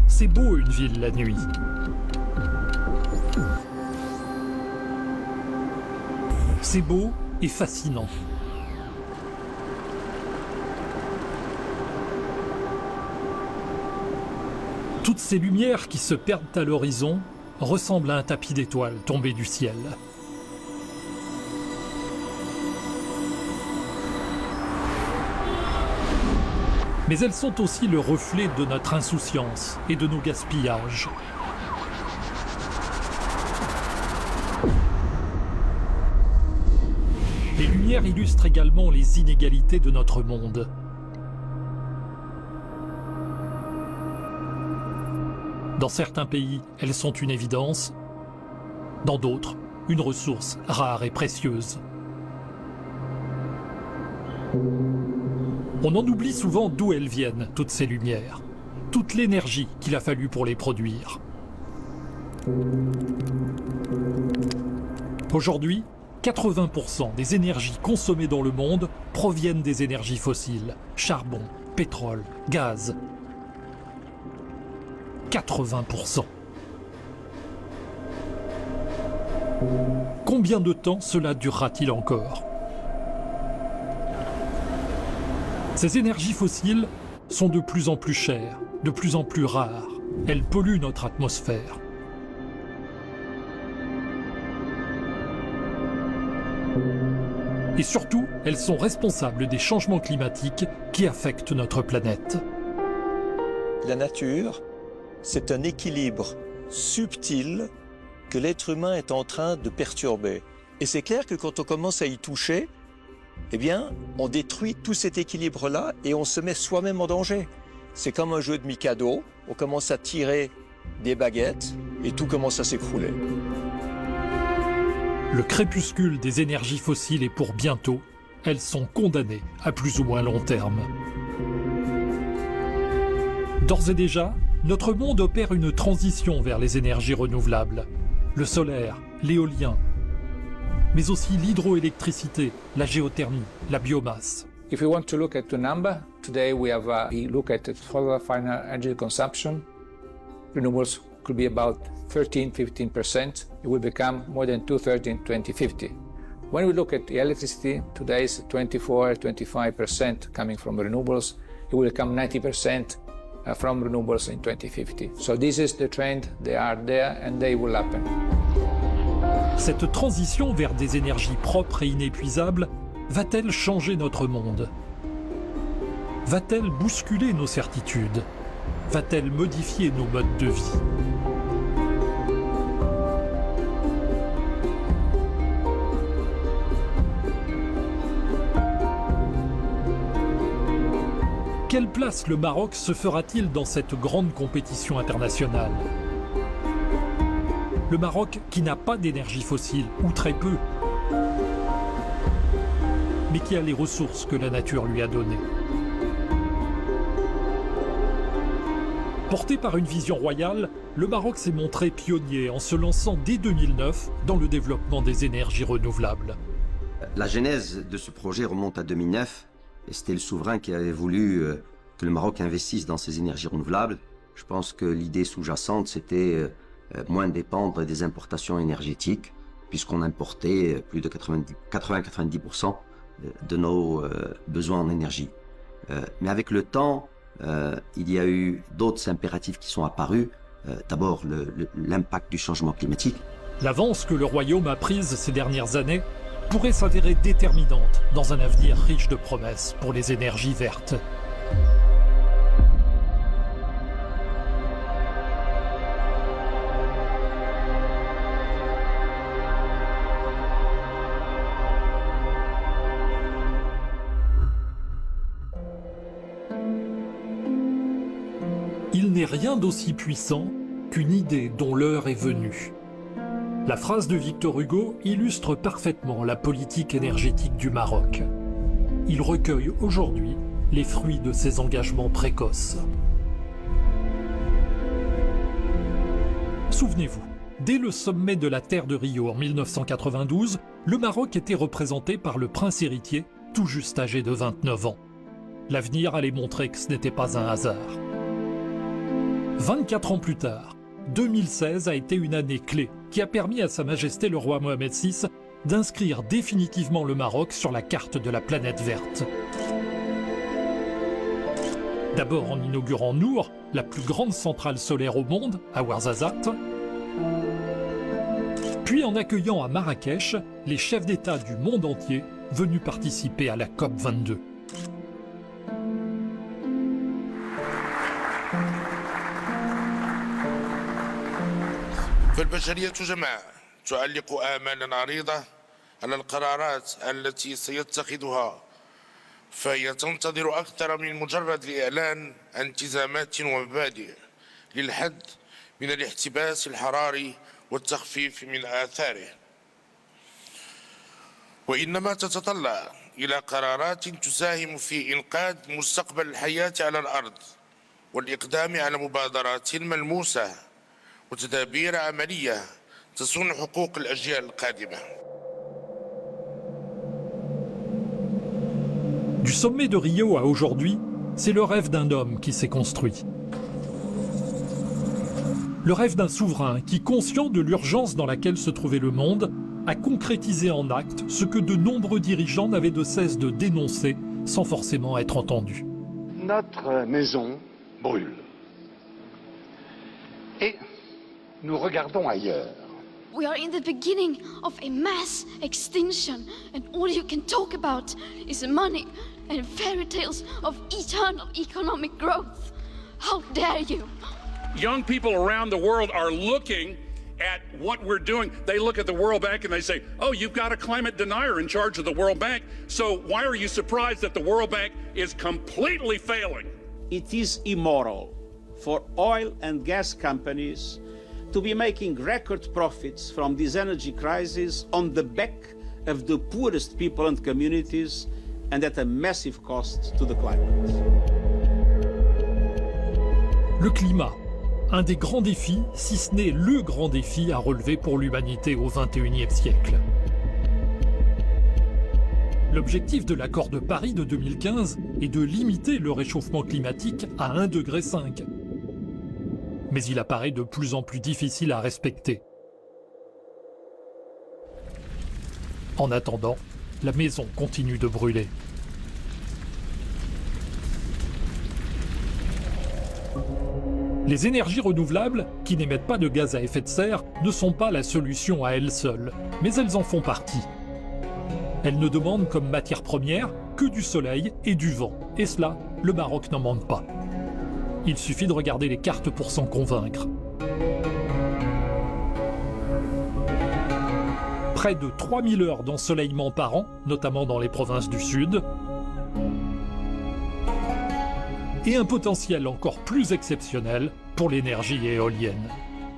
C'est beau une ville la nuit. C'est beau et fascinant. Toutes ces lumières qui se perdent à l'horizon ressemblent à un tapis d'étoiles tombé du ciel. Mais elles sont aussi le reflet de notre insouciance et de nos gaspillages. Les lumières illustrent également les inégalités de notre monde. Dans certains pays, elles sont une évidence. Dans d'autres, une ressource rare et précieuse. On en oublie souvent d'où elles viennent, toutes ces lumières, toute l'énergie qu'il a fallu pour les produire. Aujourd'hui, 80% des énergies consommées dans le monde proviennent des énergies fossiles, charbon, pétrole, gaz. 80%. Combien de temps cela durera-t-il encore ? Ces énergies fossiles sont de plus en plus chères, de plus en plus rares. Elles polluent notre atmosphère. Et surtout, elles sont responsables des changements climatiques qui affectent notre planète. La nature, c'est un équilibre subtil que l'être humain est en train de perturber. Et c'est clair que quand on commence à y toucher, eh bien, on détruit tout cet équilibre-là et on se met soi-même en danger. C'est comme un jeu de Mikado, on commence à tirer des baguettes et tout commence à s'écrouler. Le crépuscule des énergies fossiles est pour bientôt. Elles sont condamnées à plus ou moins long terme. D'ores et déjà, notre monde opère une transition vers les énergies renouvelables. Le solaire, l'éolien, mais aussi l'hydroélectricité, la géothermie, la biomasse. If we want to look at the number, today we look at the total final energy consumption. Renewables could be about 13-15%. It will become more than 2/3 in 2050. When we look at the electricity, today is 24-25% coming from renewables. It will become 90% from renewables in 2050. So this is the trend, they are there and they will happen. Cette transition vers des énergies propres et inépuisables va-t-elle changer notre monde ? Va-t-elle bousculer nos certitudes ? Va-t-elle modifier nos modes de vie ? Quelle place le Maroc se fera-t-il dans cette grande compétition internationale ? Le Maroc qui n'a pas d'énergie fossile, ou très peu, mais qui a les ressources que la nature lui a données. Porté par une vision royale, le Maroc s'est montré pionnier en se lançant dès 2009 dans le développement des énergies renouvelables. La genèse de ce projet remonte à 2009, et c'était le souverain qui avait voulu que le Maroc investisse dans ces énergies renouvelables. Je pense que l'idée sous-jacente, c'était moins dépendre des importations énergétiques, puisqu'on importait plus de 80-90% de nos besoins en énergie. Mais avec le temps, il y a eu d'autres impératifs qui sont apparus. D'abord, l'impact du changement climatique. L'avance que le royaume a prise ces dernières années pourrait s'avérer déterminante dans un avenir riche de promesses pour les énergies vertes. Il n'est rien d'aussi puissant qu'une idée dont l'heure est venue. La phrase de Victor Hugo illustre parfaitement la politique énergétique du Maroc. Il recueille aujourd'hui les fruits de ses engagements précoces. Souvenez-vous, dès le sommet de la Terre de Rio en 1992, le Maroc était représenté par le prince héritier, tout juste âgé de 29 ans. L'avenir allait montrer que ce n'était pas un hasard. 24 ans plus tard, 2016 a été une année clé qui a permis à Sa Majesté le roi Mohamed VI d'inscrire définitivement le Maroc sur la carte de la planète verte. D'abord en inaugurant Nour, la plus grande centrale solaire au monde, à Ouarzazate, puis en accueillant à Marrakech les chefs d'État du monde entier venus participer à la COP22. فالبشرية جماعة تعلق آمالا عريضة على القرارات التي سيتخذها فهي تنتظر أكثر من مجرد الإعلان عن التزامات ومبادئ للحد من الاحتباس الحراري والتخفيف من آثاره وإنما تتطلع إلى قرارات تساهم في إنقاذ مستقبل الحياة على الأرض والإقدام على مبادرات ملموسة وتدابير عملية تصون حقوق الأجيال القادمة. Du sommet de Rio à aujourd'hui, c'est le rêve d'un homme qui s'est construit. Le rêve d'un souverain qui, conscient de l'urgence dans laquelle se trouvait le monde, a concrétisé en actes ce que de nombreux dirigeants n'avaient de cesse de dénoncer sans forcément être entendus. Notre maison brûle. Et nous regardons ailleurs. We are in the beginning of a mass extinction, and all you can talk about is money and fairy tales of eternal economic growth. How dare you? Young people around the world are looking at what we're doing. They look at the World Bank and they say, oh, you've got a climate denier in charge of the World Bank, so why are you surprised that the World Bank is completely failing? It is immoral for oil and gas companies to be making record profits from this energy crisis on the back of the poorest people and communities and at a massive cost to the climate. Le climat, un des grands défis, si ce n'est le grand défi à relever pour l'humanité au XXIe siècle. L'objectif de l'accord de Paris de 2015 est de limiter le réchauffement climatique à 1,5 degré. Mais il apparaît de plus en plus difficile à respecter. En attendant, la maison continue de brûler. Les énergies renouvelables, qui n'émettent pas de gaz à effet de serre, ne sont pas la solution à elles seules, mais elles en font partie. Elles ne demandent comme matière première que du soleil et du vent, et cela, le Maroc n'en manque pas. Il suffit de regarder les cartes pour s'en convaincre. Près de 3000 heures d'ensoleillement par an, notamment dans les provinces du Sud, et un potentiel encore plus exceptionnel pour l'énergie éolienne.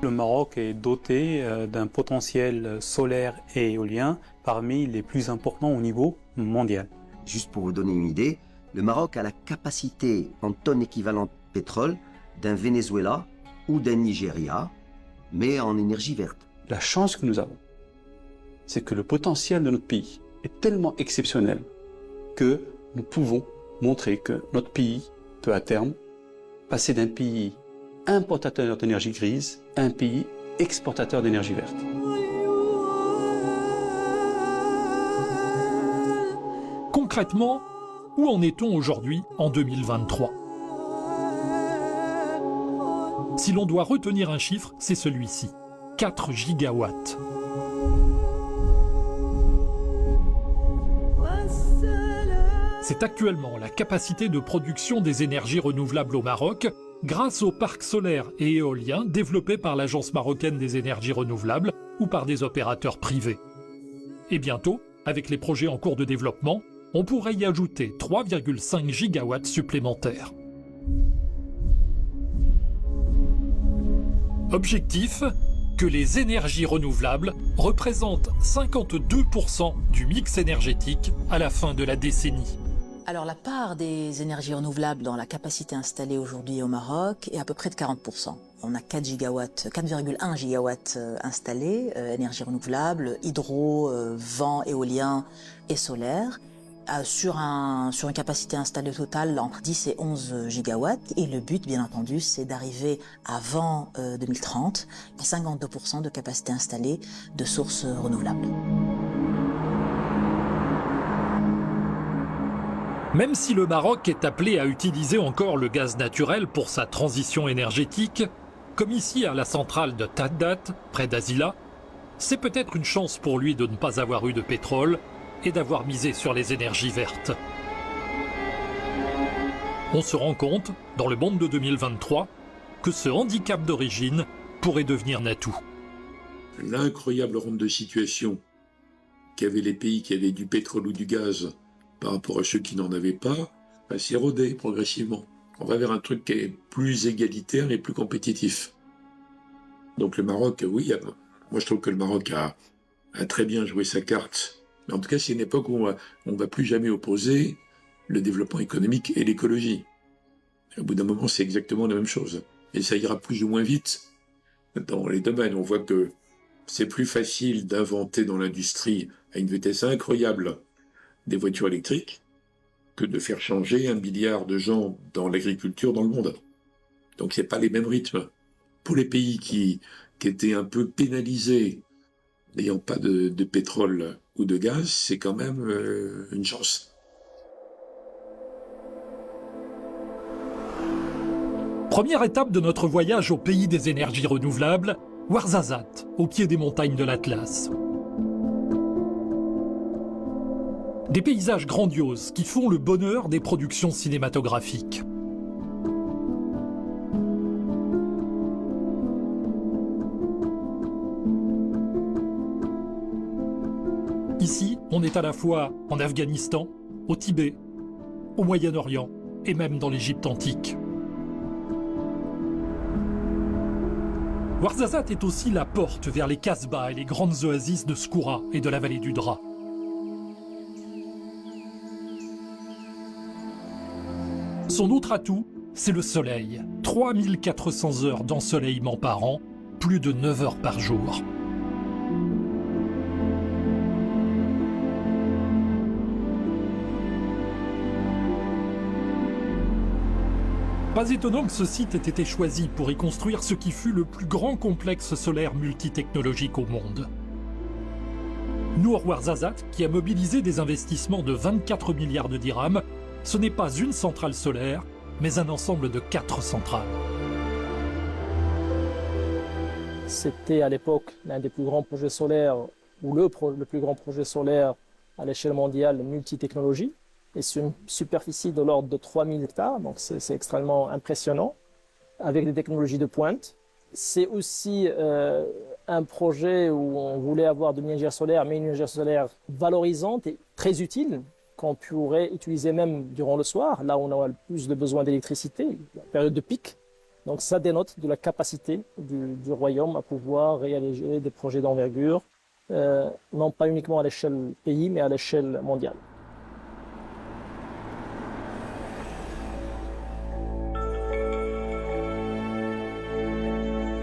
Le Maroc est doté d'un potentiel solaire et éolien parmi les plus importants au niveau mondial. Juste pour vous donner une idée, le Maroc a la capacité en tonnes équivalentes de pétrole d'un Venezuela ou d'un Nigeria, mais en énergie verte. La chance que nous avons, c'est que le potentiel de notre pays est tellement exceptionnel que nous pouvons montrer que notre pays peut à terme passer d'un pays importateur d'énergie grise à un pays exportateur d'énergie verte. Concrètement, où en est-on aujourd'hui en 2023 ? Si l'on doit retenir un chiffre, c'est celui-ci, 4 gigawatts. c'est actuellement la capacité de production des énergies renouvelables au Maroc grâce aux parcs solaires et éoliens développés par l'Agence marocaine des énergies renouvelables ou par des opérateurs privés. Et bientôt, avec les projets en cours de développement, on pourrait y ajouter 3,5 gigawatts supplémentaires. Objectif : que les énergies renouvelables représentent 52% du mix énergétique à la fin de la décennie. Alors la part des énergies renouvelables dans la capacité installée aujourd'hui au Maroc est à peu près de 40%. On a 4,1 gigawatts installés, énergie renouvelable, hydro, vent, éolien et solaire, sur une capacité installée totale entre 10 et 11 gigawatts. Et le but, bien entendu, c'est d'arriver avant 2030 à 52% de capacité installée de sources renouvelables. Même si le Maroc est appelé à utiliser encore le gaz naturel pour sa transition énergétique, comme ici à la centrale de Taddat, près d'Azila, c'est peut-être une chance pour lui de ne pas avoir eu de pétrole et d'avoir misé sur les énergies vertes. On se rend compte, dans le monde de 2023, que ce handicap d'origine pourrait devenir un atout. L'incroyable ronde de situation qu'avaient les pays qui avaient du pétrole ou du gaz par rapport à ceux qui n'en avaient pas, va s'éroder progressivement. On va vers un truc qui est plus égalitaire et plus compétitif. Donc le Maroc, oui, moi je trouve que le Maroc a très bien joué sa carte. Mais en tout cas, c'est une époque où on ne va plus jamais opposer le développement économique et l'écologie. Au bout d'un moment, c'est exactement la même chose. Et ça ira plus ou moins vite dans les domaines. On voit que c'est plus facile d'inventer dans l'industrie à une vitesse incroyable des voitures électriques que de faire changer 1 milliard de gens dans l'agriculture dans le monde. Donc c'est pas les mêmes rythmes. Pour les pays qui étaient un peu pénalisés, n'ayant pas de pétrole ou de gaz, c'est quand même une chance. Première étape de notre voyage au pays des énergies renouvelables, Ouarzazate, au pied des montagnes de l'Atlas. Des paysages grandioses qui font le bonheur des productions cinématographiques. Ici, on est à la fois en Afghanistan, au Tibet, au Moyen-Orient et même dans l'Égypte antique. Ouarzazate est aussi la porte vers les Kasbahs et les grandes oasis de Skoura et de la vallée du Dra. Son autre atout, c'est le soleil. 3400 heures d'ensoleillement par an, plus de 9 heures par jour. Pas étonnant que ce site ait été choisi pour y construire ce qui fut le plus grand complexe solaire multitechnologique au monde. Nour Ouarzazate, qui a mobilisé des investissements de 24 milliards de dirhams, ce n'est pas une centrale solaire, mais un ensemble de 4 centrales. C'était à l'époque l'un des plus grands projets solaires, ou le plus grand projet solaire à l'échelle mondiale multitechnologie. Et c'est une superficie de l'ordre de 3000 hectares, donc c'est extrêmement impressionnant, avec des technologies de pointe. C'est aussi un projet où on voulait avoir de l'énergie solaire, mais une énergie solaire valorisante et très utile, qu'on pourrait utiliser même durant le soir, là où on a le plus de besoin d'électricité, la période de pic. Donc ça dénote de la capacité du royaume à pouvoir réaliser des projets d'envergure, non pas uniquement à l'échelle pays, mais à l'échelle mondiale.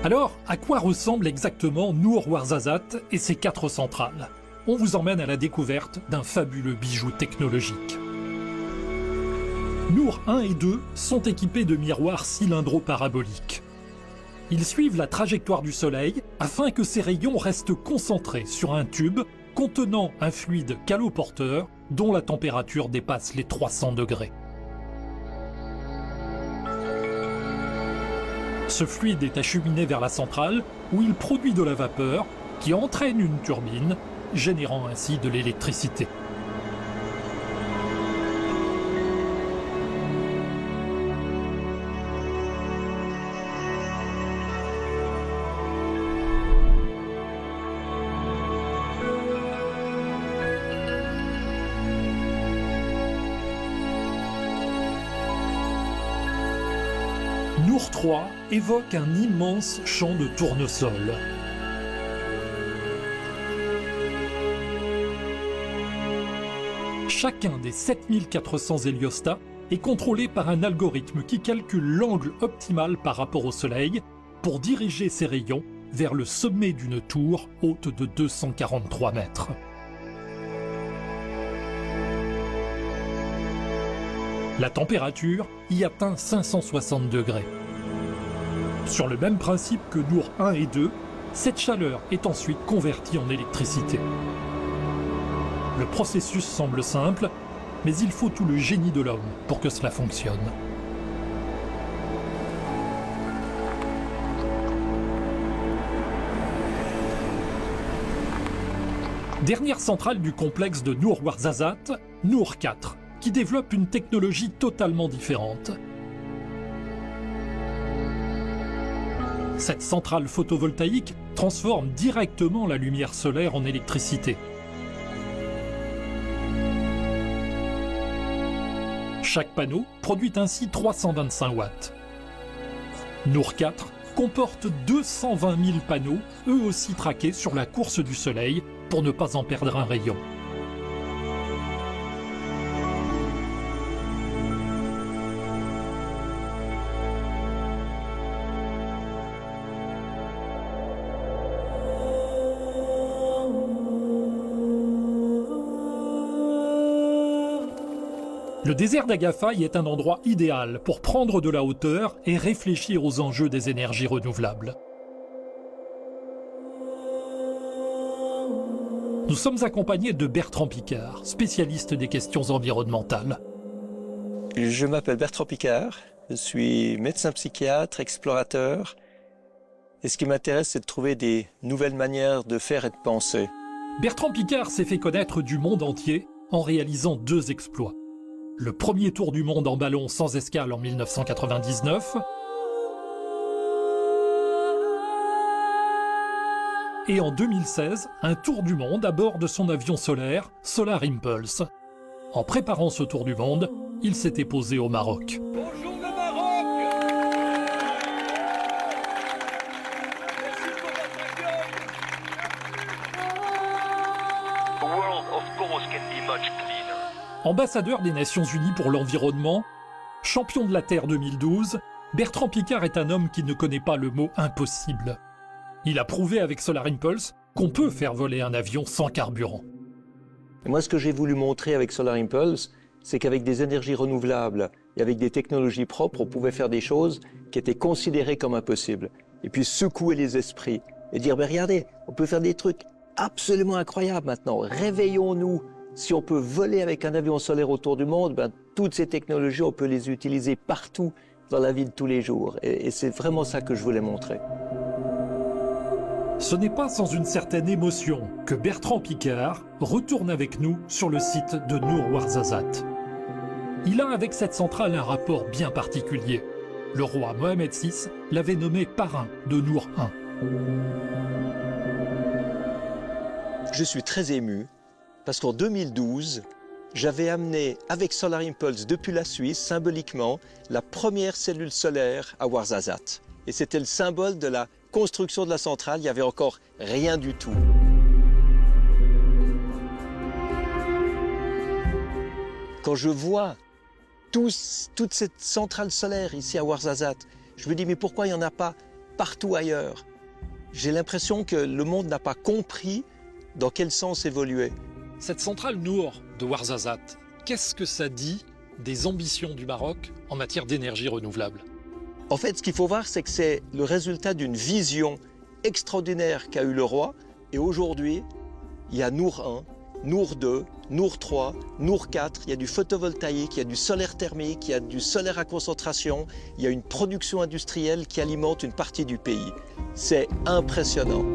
Alors, à quoi ressemble exactement Nour Ouarzazate et ses 4 centrales ? On vous emmène à la découverte d'un fabuleux bijou technologique. Nour 1 et 2 sont équipés de miroirs cylindro-paraboliques. Ils suivent la trajectoire du Soleil afin que ces rayons restent concentrés sur un tube contenant un fluide caloporteur dont la température dépasse les 300 degrés. Ce fluide est acheminé vers la centrale où il produit de la vapeur qui entraîne une turbine, générant ainsi de l'électricité. Nour 3 évoque un immense champ de tournesol. Chacun des 7400 héliostats est contrôlé par un algorithme qui calcule l'angle optimal par rapport au Soleil pour diriger ses rayons vers le sommet d'une tour haute de 243 mètres. La température y atteint 560 degrés. Sur le même principe que Nour 1 et 2, cette chaleur est ensuite convertie en électricité. Le processus semble simple, mais il faut tout le génie de l'homme pour que cela fonctionne. Dernière centrale du complexe de Nour Ouarzazate, Nour 4, qui développe une technologie totalement différente. Cette centrale photovoltaïque transforme directement la lumière solaire en électricité. Chaque panneau produit ainsi 325 watts. Nour 4 comporte 220 000 panneaux, eux aussi traqués sur la course du Soleil pour ne pas en perdre un rayon. Le désert d'Agafay est un endroit idéal pour prendre de la hauteur et réfléchir aux enjeux des énergies renouvelables. Nous sommes accompagnés de Bertrand Piccard, spécialiste des questions environnementales. Je m'appelle Bertrand Piccard, je suis médecin psychiatre, explorateur. Et ce qui m'intéresse, c'est de trouver des nouvelles manières de faire et de penser. Bertrand Piccard s'est fait connaître du monde entier en réalisant 2 exploits. Le premier tour du monde en ballon sans escale en 1999 et en 2016, un tour du monde à bord de son avion solaire Solar Impulse. En préparant ce tour du monde, il s'était posé au Maroc. Bonjour le Maroc! Merci pour votre accueil! The world, of course, can be much cleaner. Ambassadeur des Nations Unies pour l'environnement, champion de la Terre 2012, Bertrand Piccard est un homme qui ne connaît pas le mot impossible. Il a prouvé avec Solar Impulse qu'on peut faire voler un avion sans carburant. Et moi, ce que j'ai voulu montrer avec Solar Impulse, c'est qu'avec des énergies renouvelables et avec des technologies propres, on pouvait faire des choses qui étaient considérées comme impossibles. Et puis secouer les esprits et dire, mais regardez, on peut faire des trucs absolument incroyables maintenant. Réveillons-nous. Si on peut voler avec un avion solaire autour du monde, ben, toutes ces technologies, on peut les utiliser partout dans la vie de tous les jours. Et c'est vraiment ça que je voulais montrer. Ce n'est pas sans une certaine émotion que Bertrand Piccard retourne avec nous sur le site de Nour Ouarzazate. Il a avec cette centrale un rapport bien particulier. Le roi Mohamed VI l'avait nommé parrain de Nour 1. Je suis très ému parce qu'en 2012, j'avais amené avec Solar Impulse depuis la Suisse, symboliquement, la première cellule solaire à Ouarzazate. Et c'était le symbole de la construction de la centrale, il n'y avait encore rien du tout. Quand je vois toute cette centrale solaire ici à Ouarzazate, je me dis mais pourquoi il n'y en a pas partout ailleurs? J'ai l'impression que le monde n'a pas compris dans quel sens évoluer. Cette centrale Nour de Ouarzazate, qu'est-ce que ça dit des ambitions du Maroc en matière d'énergie renouvelable? En fait, ce qu'il faut voir, c'est que c'est le résultat d'une vision extraordinaire qu'a eu le roi. Et aujourd'hui, il y a Nour 1, Nour 2, Nour 3, Nour 4, il y a du photovoltaïque, il y a du solaire thermique, il y a du solaire à concentration, il y a une production industrielle qui alimente une partie du pays. C'est impressionnant.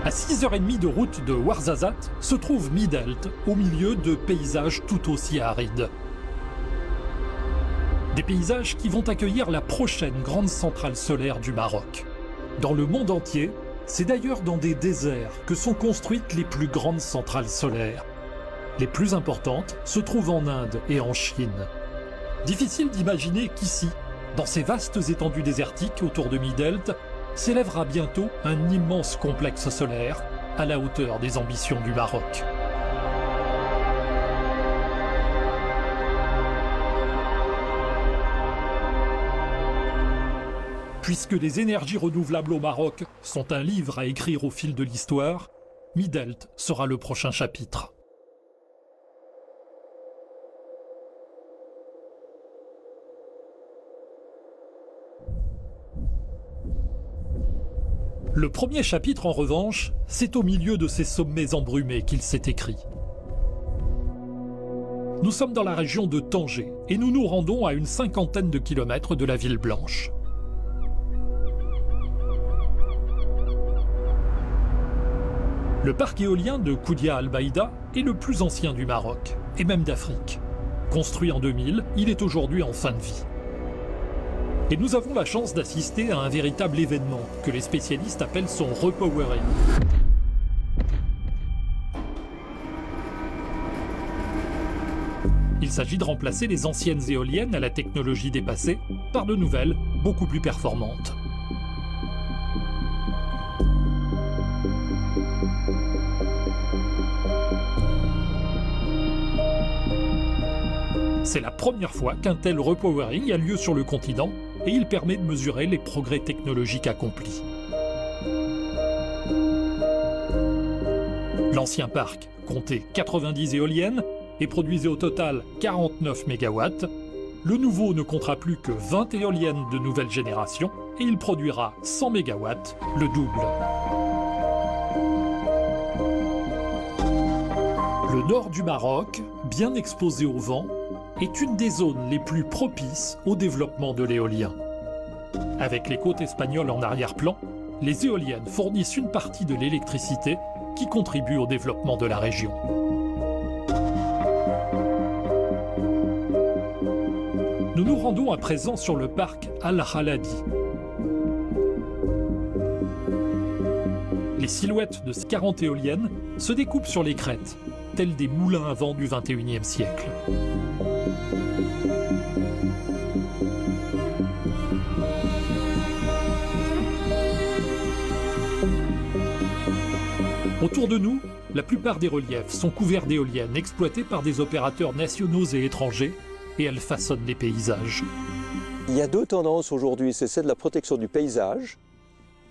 À 6h30 de route de Ouarzazate se trouve Midelt, au milieu de paysages tout aussi arides. Des paysages qui vont accueillir la prochaine grande centrale solaire du Maroc. Dans le monde entier, c'est d'ailleurs dans des déserts que sont construites les plus grandes centrales solaires. Les plus importantes se trouvent en Inde et en Chine. Difficile d'imaginer qu'ici, dans ces vastes étendues désertiques autour de Mi-Delt, s'élèvera bientôt un immense complexe solaire à la hauteur des ambitions du Maroc. Puisque les énergies renouvelables au Maroc sont un livre à écrire au fil de l'histoire, Mi-Delt sera le prochain chapitre. Le premier chapitre, en revanche, c'est au milieu de ces sommets embrumés qu'il s'est écrit. Nous sommes dans la région de Tanger et nous nous rendons à une 50aine de kilomètres de la ville blanche. Le parc éolien de Koudia Al-Baïda est le plus ancien du Maroc, et même d'Afrique. Construit en 2000, il est aujourd'hui en fin de vie. Et nous avons la chance d'assister à un véritable événement que les spécialistes appellent son repowering. Il s'agit de remplacer les anciennes éoliennes à la technologie dépassée par de nouvelles, beaucoup plus performantes. C'est la première fois qu'un tel repowering a lieu sur le continent et il permet de mesurer les progrès technologiques accomplis. L'ancien parc comptait 90 éoliennes et produisait au total 49 MW. Le nouveau ne comptera plus que 20 éoliennes de nouvelle génération et il produira 100 MW, le double. Le nord du Maroc, bien exposé au vent, est une des zones les plus propices au développement de l'éolien. Avec les côtes espagnoles en arrière-plan, les éoliennes fournissent une partie de l'électricité qui contribue au développement de la région. Nous nous rendons à présent sur le parc Al-Khaladi. Les silhouettes de ces 40 éoliennes se découpent sur les crêtes, tels des moulins à vent du XXIe siècle. Autour de nous, la plupart des reliefs sont couverts d'éoliennes exploitées par des opérateurs nationaux et étrangers, et elles façonnent les paysages. Il y a deux tendances aujourd'hui, c'est celle de la protection du paysage,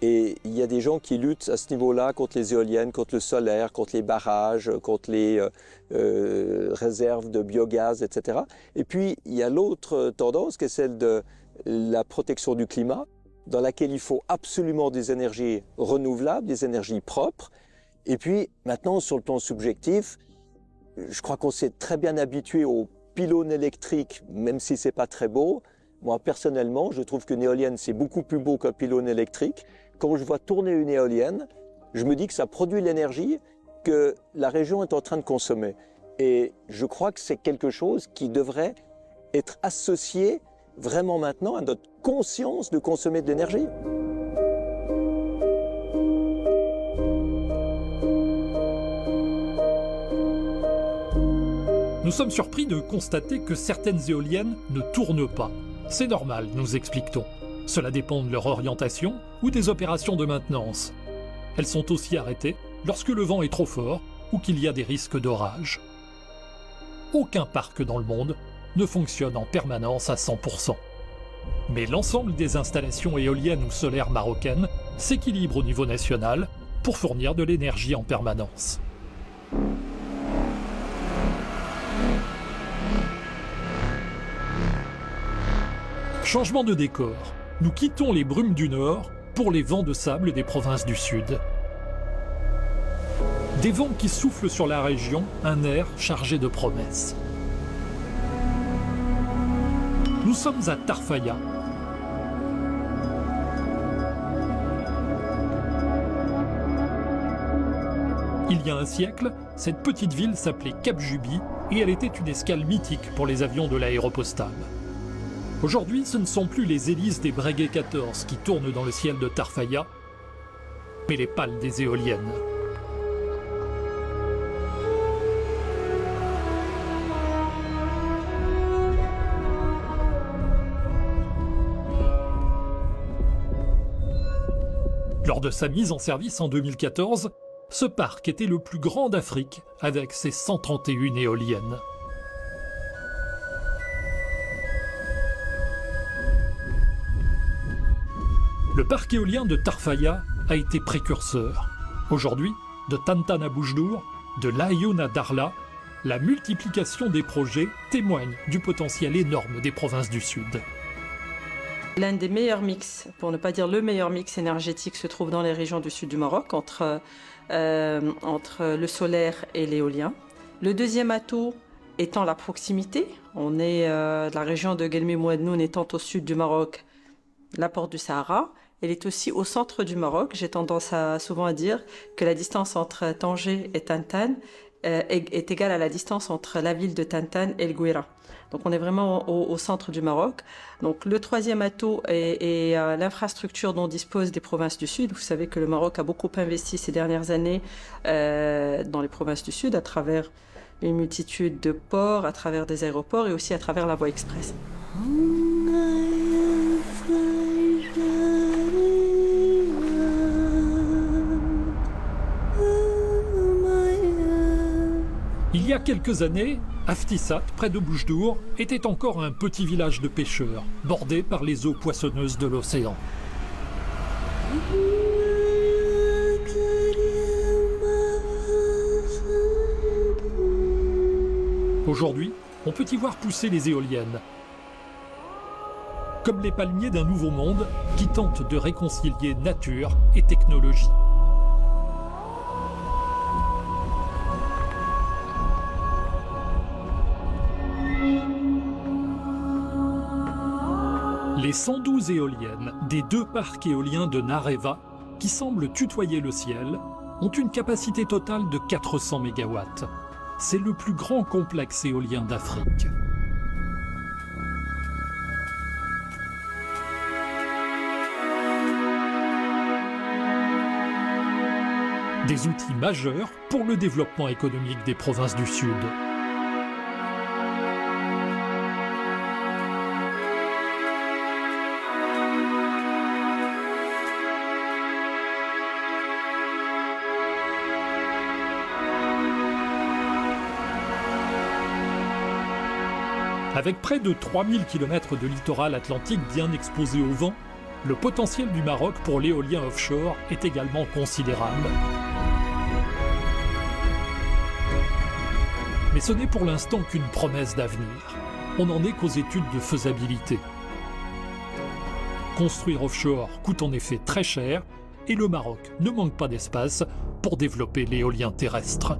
et il y a des gens qui luttent à ce niveau-là contre les éoliennes, contre le solaire, contre les barrages, contre les réserves de biogaz, etc. Et puis, il y a l'autre tendance qui est celle de la protection du climat, dans laquelle il faut absolument des énergies renouvelables, des énergies propres. Et puis, maintenant, sur le plan subjectif, je crois qu'on s'est très bien habitué aux pylônes électriques, même si ce n'est pas très beau. Moi, personnellement, je trouve qu'une éolienne, c'est beaucoup plus beau qu'un pylône électrique. Quand je vois tourner une éolienne, je me dis que ça produit l'énergie que la région est en train de consommer. Et je crois que c'est quelque chose qui devrait être associé vraiment maintenant à notre conscience de consommer de l'énergie. Nous sommes surpris de constater que certaines éoliennes ne tournent pas. C'est normal, nous explique-t-on. Cela dépend de leur orientation ou des opérations de maintenance. Elles sont aussi arrêtées lorsque le vent est trop fort ou qu'il y a des risques d'orage. Aucun parc dans le monde ne fonctionne en permanence à 100%. Mais l'ensemble des installations éoliennes ou solaires marocaines s'équilibre au niveau national pour fournir de l'énergie en permanence. Changement de décor. Nous quittons les brumes du nord pour les vents de sable des provinces du sud. Des vents qui soufflent sur la région un air chargé de promesses. Nous sommes à Tarfaya. Il y a un siècle, cette petite ville s'appelait Cap Juby et elle était une escale mythique pour les avions de l'aéropostale. Aujourd'hui, ce ne sont plus les hélices des Breguet 14 qui tournent dans le ciel de Tarfaya, mais les pales des éoliennes. Lors de sa mise en service en 2014, ce parc était le plus grand d'Afrique avec ses 131 éoliennes. Le parc éolien de Tarfaya a été précurseur. Aujourd'hui, de Tantan à Boujdour, de l'Aïoun à Darla, la multiplication des projets témoigne du potentiel énorme des provinces du Sud. L'un des meilleurs mix, pour ne pas dire le meilleur mix énergétique, se trouve dans les régions du sud du Maroc, entre le solaire et l'éolien. Le deuxième atout étant la proximité. On est de la région de Guelmim-Ouadnoun étant au sud du Maroc, la porte du Sahara. Elle est aussi au centre du Maroc. J'ai tendance souvent à dire que la distance entre Tanger et Tantan est égale à la distance entre la ville de Tantan et El Gouira. Donc on est vraiment au centre du Maroc. Donc le troisième atout est l'infrastructure dont disposent les provinces du Sud. Vous savez que le Maroc a beaucoup investi ces dernières années dans les provinces du Sud à travers une multitude de ports, à travers des aéroports et aussi à travers la voie express. Il y a quelques années, Aftissat, près de Boujdour, était encore un petit village de pêcheurs, bordé par les eaux poissonneuses de l'océan. Aujourd'hui, on peut y voir pousser les éoliennes, comme les palmiers d'un nouveau monde qui tente de réconcilier nature et technologie. Les 112 éoliennes des deux parcs éoliens de Nareva, qui semblent tutoyer le ciel, ont une capacité totale de 400 MW. C'est le plus grand complexe éolien d'Afrique. Des outils majeurs pour le développement économique des provinces du Sud. Avec près de 3000 km de littoral atlantique bien exposé au vent, le potentiel du Maroc pour l'éolien offshore est également considérable. Mais ce n'est pour l'instant qu'une promesse d'avenir. On n'en est qu'aux études de faisabilité. Construire offshore coûte en effet très cher et le Maroc ne manque pas d'espace pour développer l'éolien terrestre.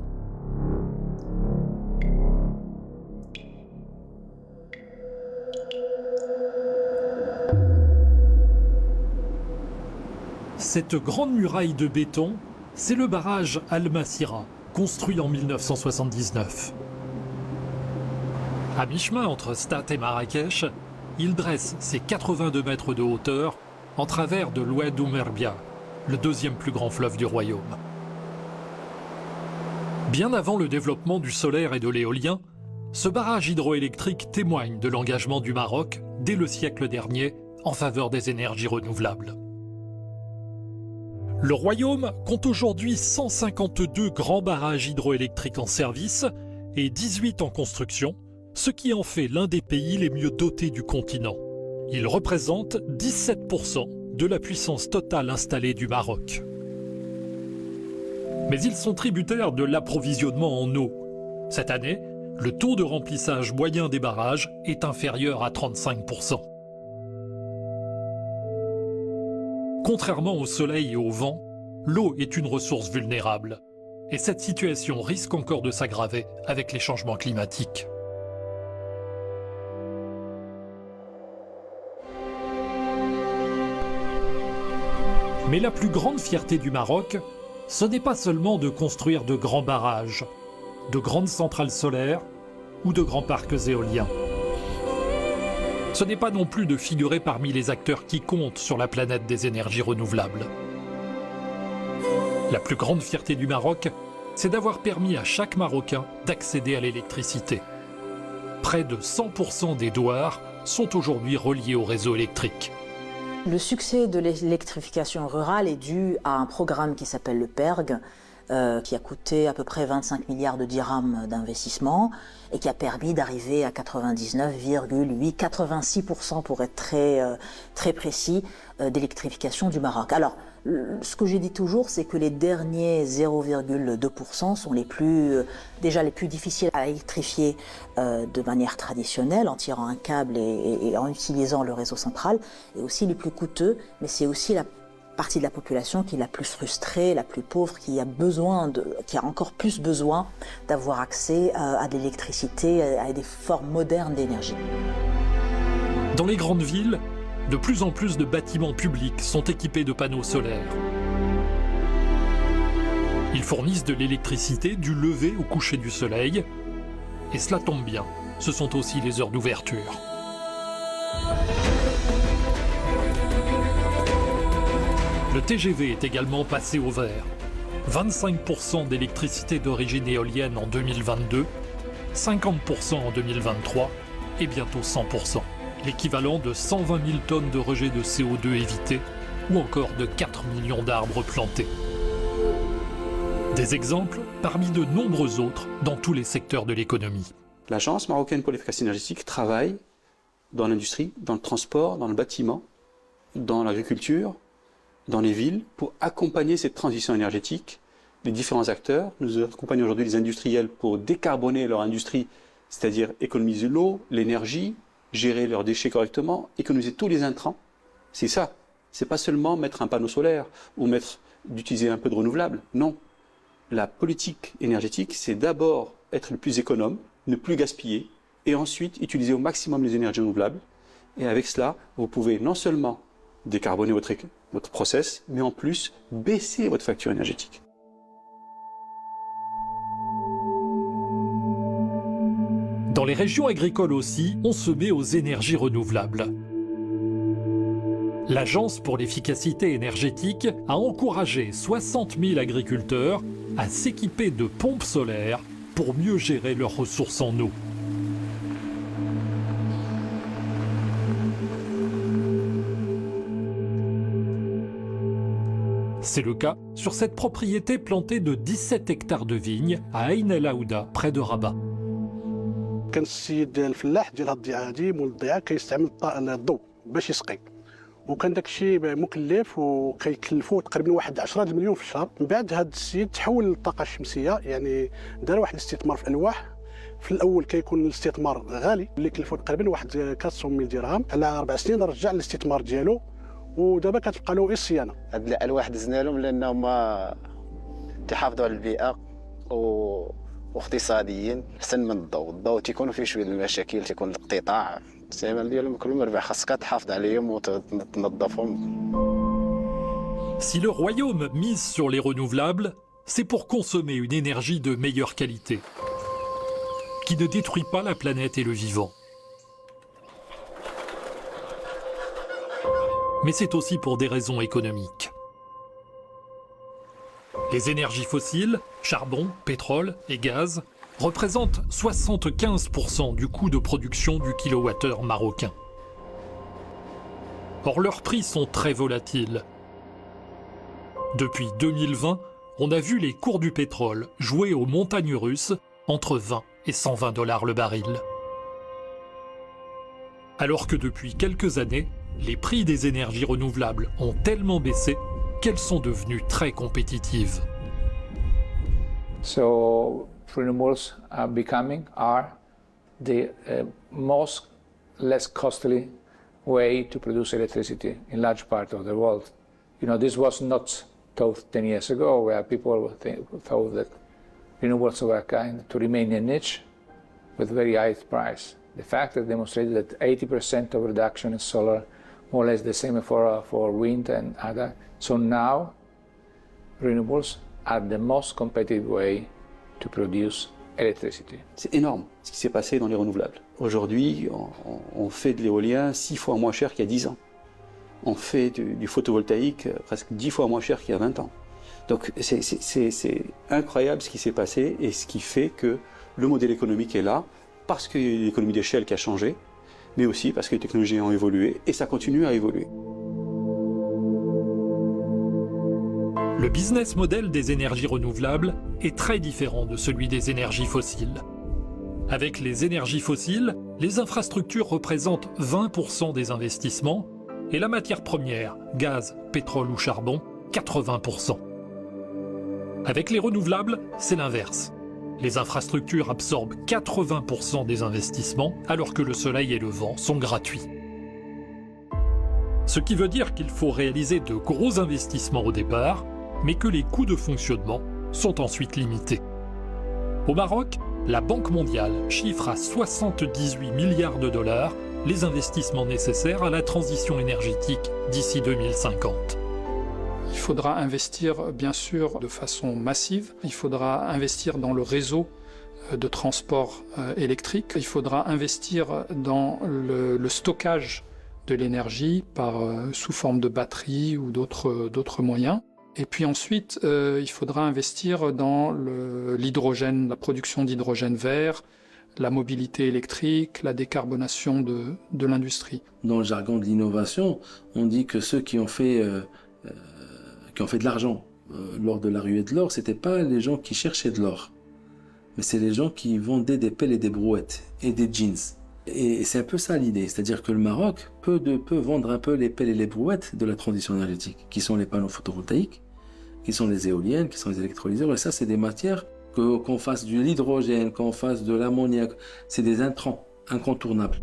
Cette grande muraille de béton, c'est le barrage Al-Masira, construit en 1979. À mi-chemin entre Stat et Marrakech, il dresse ses 82 mètres de hauteur en travers de l'Oued Oumerbia, le deuxième plus grand fleuve du royaume. Bien avant le développement du solaire et de l'éolien, ce barrage hydroélectrique témoigne de l'engagement du Maroc dès le siècle dernier en faveur des énergies renouvelables. Le royaume compte aujourd'hui 152 grands barrages hydroélectriques en service et 18 en construction, ce qui en fait l'un des pays les mieux dotés du continent. Il représente 17% de la puissance totale installée du Maroc. Mais ils sont tributaires de l'approvisionnement en eau. Cette année, le taux de remplissage moyen des barrages est inférieur à 35%. Contrairement au soleil et au vent, l'eau est une ressource vulnérable. Et cette situation risque encore de s'aggraver avec les changements climatiques. Mais la plus grande fierté du Maroc, ce n'est pas seulement de construire de grands barrages, de grandes centrales solaires ou de grands parcs éoliens. Ce n'est pas non plus de figurer parmi les acteurs qui comptent sur la planète des énergies renouvelables. La plus grande fierté du Maroc, c'est d'avoir permis à chaque Marocain d'accéder à l'électricité. Près de 100% des douars sont aujourd'hui reliés au réseau électrique. Le succès de l'électrification rurale est dû à un programme qui s'appelle le PERG, qui a coûté à peu près 25 milliards de dirhams d'investissement et qui a permis d'arriver à 86% pour être très précis, d'électrification du Maroc. Alors, ce que j'ai dit toujours, c'est que les derniers 0,2% sont déjà les plus difficiles à électrifier de manière traditionnelle, en tirant un câble et en utilisant le réseau central, et aussi les plus coûteux, mais c'est aussi la partie de la population qui est la plus frustrée, la plus pauvre, qui a encore plus besoin d'avoir accès à de l'électricité, à des formes modernes d'énergie. Dans les grandes villes, de plus en plus de bâtiments publics sont équipés de panneaux solaires. Ils fournissent de l'électricité du lever au coucher du soleil, et cela tombe bien, ce sont aussi les heures d'ouverture. Le TGV est également passé au vert. 25% d'électricité d'origine éolienne en 2022, 50% en 2023 et bientôt 100%. L'équivalent de 120 000 tonnes de rejet de CO2 évités ou encore de 4 millions d'arbres plantés. Des exemples parmi de nombreux autres dans tous les secteurs de l'économie. L'Agence marocaine pour l'efficacité énergétique travaille dans l'industrie, dans le transport, dans le bâtiment, dans l'agriculture, dans les villes, pour accompagner cette transition énergétique. Les différents acteurs, nous accompagnons aujourd'hui les industriels pour décarboner leur industrie, c'est-à-dire économiser l'eau, l'énergie, gérer leurs déchets correctement, économiser tous les intrants. C'est ça. C'est pas seulement mettre un panneau solaire ou d'utiliser un peu de renouvelable. Non. La politique énergétique, c'est d'abord être le plus économe, ne plus gaspiller, et ensuite utiliser au maximum les énergies renouvelables. Et avec cela, vous pouvez non seulement décarboner votre process, mais en plus baisser votre facture énergétique. Dans les régions agricoles aussi, on se met aux énergies renouvelables. L'Agence pour l'efficacité énergétique a encouragé 60 000 agriculteurs à s'équiper de pompes solaires pour mieux gérer leurs ressources en eau. C'est le cas sur cette propriété plantée de 17 hectares de vignes à Ain El Aouda, près de Rabat. كان السيد الفلاح ديال هاد الضيعه هادي مول الضيعه كيستعمل الضوء باش يسقي وكان داك الشيء مكلف وكيكلفوه تقريبا واحد 10 مليون في الشهر. من بعد هاد السيد تحول للطاقه الشمسيه، يعني دار واحد الاستثمار في الالواح. في الاول كيكون الاستثمار غالي اللي كلفوه تقريبا واحد 400 درهم، على 4 سنين رجع الاستثمار ديالو ودابا كتبقى له الصيانه. هاد الالواح دزنا لهم لانهم تحافظوا على البيئه واقتصاديين احسن من الضوء تيكونوا فيه شويه المشاكل، تيكون الاقتطاع الاستعمال ديالهم كلهم مربح، خاصك تحافظ عليهم وتنظفهم. Si le royaume mise sur les renouvelables, c'est pour consommer une énergie de meilleure qualité, qui ne détruit pas la planète et le vivant. Mais c'est aussi pour des raisons économiques. Les énergies fossiles, charbon, pétrole et gaz, représentent 75% du coût de production du kilowattheure marocain. Or, leurs prix sont très volatiles. Depuis 2020, on a vu les cours du pétrole jouer aux montagnes russes entre 20 et 120 $ le baril. Alors que depuis quelques années, les prix des énergies renouvelables ont tellement baissé qu'elles sont devenues très compétitives. So renewables are the less costly way to produce electricity in large part of the world. You know, this was not thought 10 years ago, where people thought that renewables were kind to remain a niche with very high price. The fact that demonstrated that 80% of reduction in solar, more or less the same for wind and other. So now, renewables are the most competitive way to produce electricity. C'est énorme ce qui s'est passé dans les renouvelables. Aujourd'hui, on fait de l'éolien 6 fois moins cher qu'il y a 10 ans. On fait du photovoltaïque presque 10 fois moins cher qu'il y a 20 ans. Donc c'est incroyable ce qui s'est passé et ce qui fait que le modèle économique est là, parce qu'il y a l'économie d'échelle qui a changé, mais aussi parce que les technologies ont évolué et ça continue à évoluer. Le business model des énergies renouvelables est très différent de celui des énergies fossiles. Avec les énergies fossiles, les infrastructures représentent 20% des investissements et la matière première, gaz, pétrole ou charbon, 80%. Avec les renouvelables, c'est l'inverse. Les infrastructures absorbent 80% des investissements alors que le soleil et le vent sont gratuits. Ce qui veut dire qu'il faut réaliser de gros investissements au départ, mais que les coûts de fonctionnement sont ensuite limités. Au Maroc, la Banque mondiale chiffre à 78 milliards de dollars les investissements nécessaires à la transition énergétique d'ici 2050. Il faudra investir bien sûr de façon massive, il faudra investir dans le réseau de transport électrique, il faudra investir dans le stockage de l'énergie sous forme de batteries ou d'autres moyens. Et puis ensuite, il faudra investir dans l'hydrogène, la production d'hydrogène vert, la mobilité électrique, la décarbonation de l'industrie. Dans le jargon de l'innovation, on dit que ceux qui ont fait de l'argent lors de la ruée de l'or, c'était pas les gens qui cherchaient de l'or, mais c'est les gens qui vendaient des pelles et des brouettes et des jeans. Et c'est un peu ça l'idée, c'est-à-dire que le Maroc peut vendre un peu les pelles et les brouettes de la transition énergétique, qui sont les panneaux photovoltaïques, qui sont les éoliennes, qui sont les électrolyseurs, et ça c'est des matières qu'on fasse de l'hydrogène, qu'on fasse de l'ammoniac, c'est des intrants incontournables.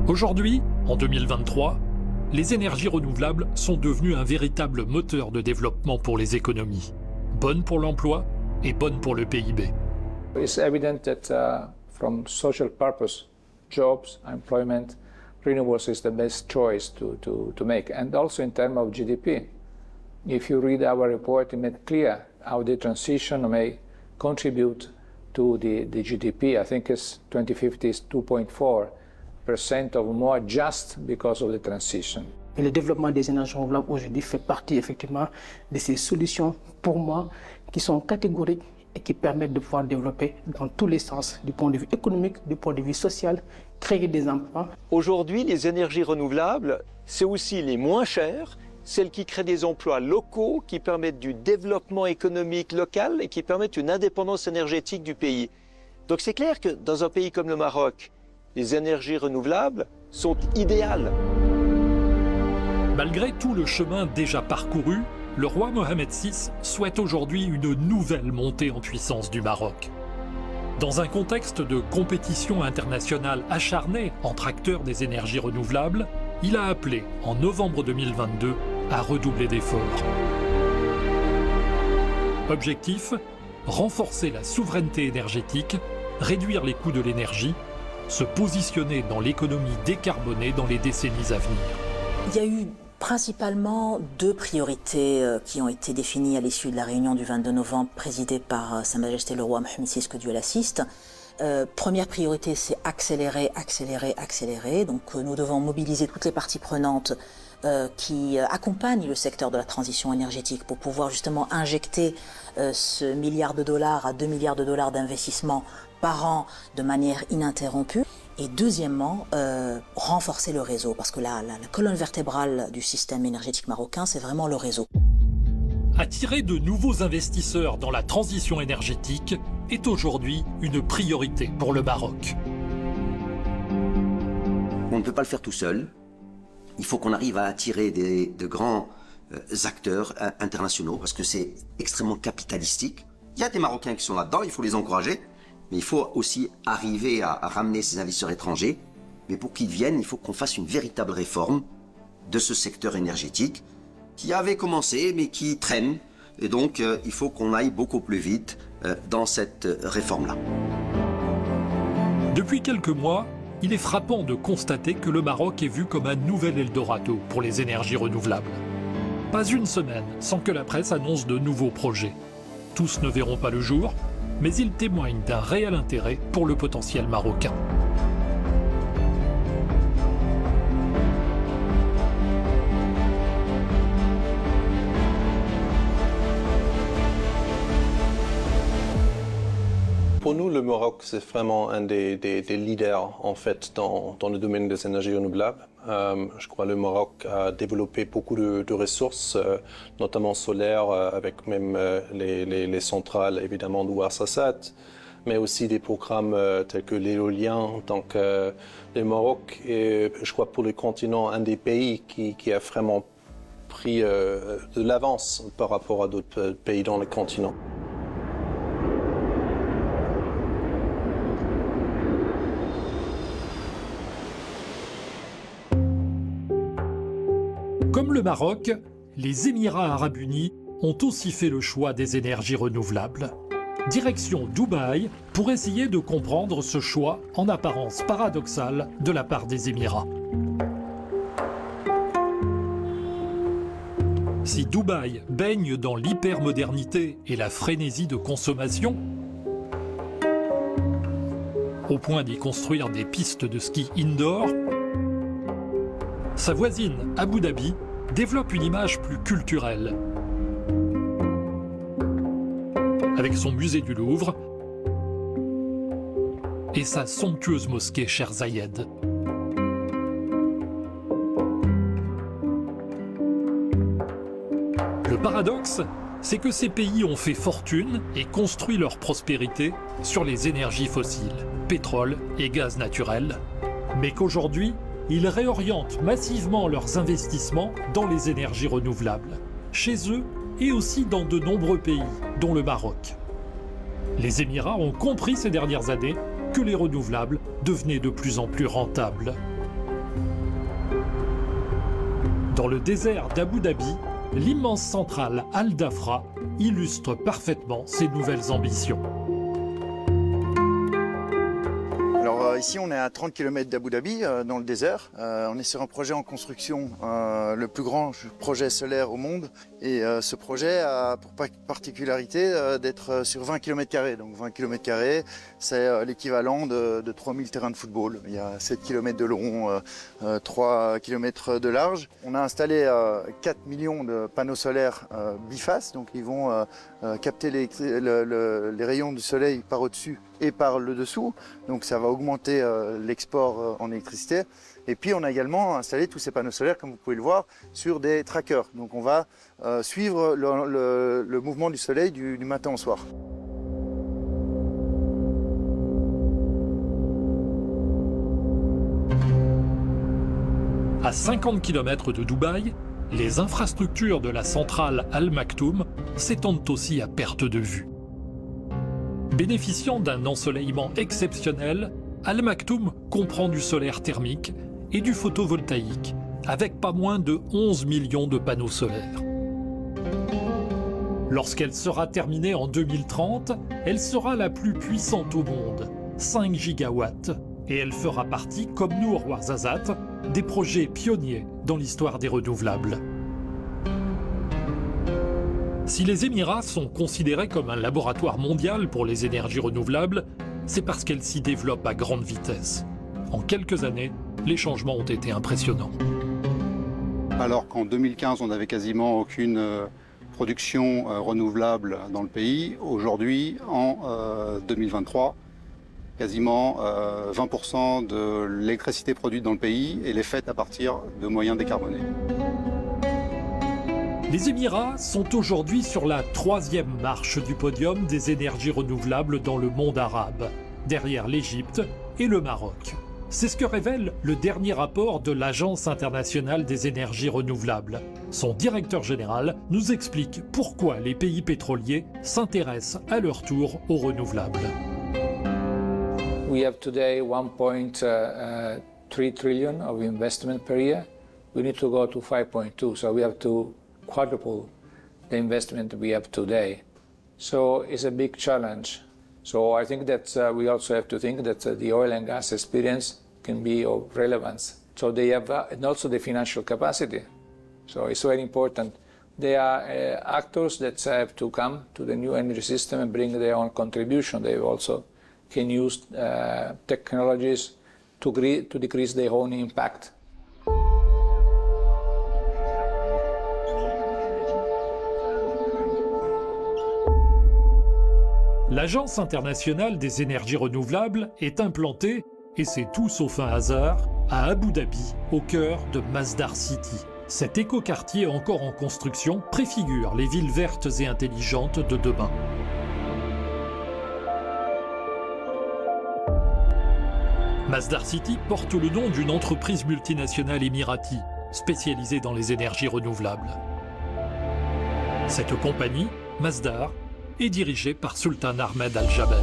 Aujourd'hui, en 2023, les énergies renouvelables sont devenues un véritable moteur de développement pour les économies, bonnes pour l'emploi et bonnes pour le PIB. It's evident that from social purpose, jobs, employment, renewables is the best choice to make, and also in terms of GDP. If you read our report, it made clear how the transition may contribute to the GDP. I think it's 2050 is 2.4% of more just because of the transition. Et le développement des énergies renouvelables aujourd'hui fait partie effectivement de ces solutions, pour moi, qui sont catégoriques et qui permettent de pouvoir développer dans tous les sens, du point de vue économique, du point de vue social, créer des emplois. Aujourd'hui, les énergies renouvelables, c'est aussi les moins chères, celles qui créent des emplois locaux, qui permettent du développement économique local et qui permettent une indépendance énergétique du pays. Donc c'est clair que dans un pays comme le Maroc, les énergies renouvelables sont idéales. Malgré tout le chemin déjà parcouru, le roi Mohamed VI souhaite aujourd'hui une nouvelle montée en puissance du Maroc. Dans un contexte de compétition internationale acharnée entre acteurs des énergies renouvelables, il a appelé, en novembre 2022, à redoubler d'efforts. Objectif : renforcer la souveraineté énergétique, réduire les coûts de l'énergie, se positionner dans l'économie décarbonée dans les décennies à venir. Il y a eu principalement deux priorités qui ont été définies à l'issue de la réunion du 22 novembre présidée par Sa Majesté le roi Mohamed VI, que Dieu l'assiste. Première priorité, c'est accélérer. Donc nous devons mobiliser toutes les parties prenantes qui accompagnent le secteur de la transition énergétique pour pouvoir justement injecter ce $1 milliard à $2 milliards d'investissement par an de manière ininterrompue. Et deuxièmement, renforcer le réseau, parce que la colonne vertébrale du système énergétique marocain, c'est vraiment le réseau. Attirer de nouveaux investisseurs dans la transition énergétique est aujourd'hui une priorité pour le Maroc. On ne peut pas le faire tout seul. Il faut qu'on arrive à attirer de grands acteurs internationaux, parce que c'est extrêmement capitalistique. Il y a des Marocains qui sont là-dedans, il faut les encourager. Mais il faut aussi arriver à ramener ces investisseurs étrangers. Mais pour qu'ils viennent, il faut qu'on fasse une véritable réforme de ce secteur énergétique qui avait commencé, mais qui traîne. Et donc, il faut qu'on aille beaucoup plus vite dans cette réforme-là. Depuis quelques mois, il est frappant de constater que le Maroc est vu comme un nouvel Eldorado pour les énergies renouvelables. Pas une semaine sans que la presse annonce de nouveaux projets. Tous ne verront pas le jour, mais il témoigne d'un réel intérêt pour le potentiel marocain. Pour nous, le Maroc, c'est vraiment un des leaders en fait dans le domaine des énergies renouvelables. Je crois que le Maroc a développé beaucoup de ressources, notamment solaires, avec même les centrales évidemment d'Ouarzazate, mais aussi des programmes tels que l'éolien. Donc le Maroc est, je crois, pour le continent, un des pays qui a vraiment pris de l'avance par rapport à d'autres pays dans le continent. Comme le Maroc, les Émirats arabes unis ont aussi fait le choix des énergies renouvelables. Direction Dubaï pour essayer de comprendre ce choix en apparence paradoxal de la part des Émirats. Si Dubaï baigne dans l'hypermodernité et la frénésie de consommation, au point d'y construire des pistes de ski indoor, sa voisine, Abu Dhabi, développe une image plus culturelle. Avec son musée du Louvre et sa somptueuse mosquée Cheikh Zayed. Le paradoxe, c'est que ces pays ont fait fortune et construit leur prospérité sur les énergies fossiles, pétrole et gaz naturel, mais qu'aujourd'hui, ils réorientent massivement leurs investissements dans les énergies renouvelables, chez eux et aussi dans de nombreux pays, dont le Maroc. Les Émirats ont compris ces dernières années que les renouvelables devenaient de plus en plus rentables. Dans le désert d'Abu Dhabi, l'immense centrale Al Dhafra illustre parfaitement ces nouvelles ambitions. Ici, on est à 30 km d'Abu Dhabi, dans le désert. On est sur un projet en construction, le plus grand projet solaire au monde. Et ce projet a pour particularité d'être sur 20 km². Donc 20 km², c'est l'équivalent de 3000 terrains de football. Il y a 7 km de long, 3 km de large. On a installé 4 millions de panneaux solaires bifaces. Donc ils vont capter les rayons du soleil par au-dessus et par le dessous, donc ça va augmenter l'export en électricité. Et puis on a également installé tous ces panneaux solaires, comme vous pouvez le voir, sur des trackers. Donc on va suivre le mouvement du soleil du matin au soir. À 50 km de Dubaï, les infrastructures de la centrale Al Maktoum s'étendent aussi à perte de vue. Bénéficiant d'un ensoleillement exceptionnel, Al Maktoum comprend du solaire thermique et du photovoltaïque, avec pas moins de 11 millions de panneaux solaires. Lorsqu'elle sera terminée en 2030, elle sera la plus puissante au monde, 5 gigawatts, et elle fera partie, comme nous au Ouarzazate, des projets pionniers dans l'histoire des renouvelables. Si les Émirats sont considérés comme un laboratoire mondial pour les énergies renouvelables, c'est parce qu'elles s'y développent à grande vitesse. En quelques années, les changements ont été impressionnants. Alors qu'en 2015, on n'avait quasiment aucune production renouvelable dans le pays, aujourd'hui, en 2023, quasiment 20% de l'électricité produite dans le pays est faite à partir de moyens décarbonés. Les Émirats sont aujourd'hui sur la 3e marche du podium des énergies renouvelables dans le monde arabe, derrière l'Égypte et le Maroc. C'est ce que révèle le dernier rapport de l'Agence internationale des énergies renouvelables. Son directeur général nous explique pourquoi les pays pétroliers s'intéressent à leur tour aux renouvelables. We have today 1.3 trillion of investment per year. We need to go to 5.2, so we have to quadruple the investment we have today. So it's a big challenge. So I think that we also have to think that the oil and gas experience can be of relevance. So they have and also the financial capacity. So it's very important They are actors that have to come to the new energy system and bring their own contribution. They also can use technologies to decrease their own impact. L'Agence internationale des énergies renouvelables est implantée, et c'est tout sauf un hasard, à Abu Dhabi, au cœur de Masdar City. Cet écoquartier encore en construction préfigure les villes vertes et intelligentes de demain. Masdar City porte le nom d'une entreprise multinationale émirati, spécialisée dans les énergies renouvelables. Cette compagnie, Masdar, est dirigée par Sultan Ahmed Al-Jaber.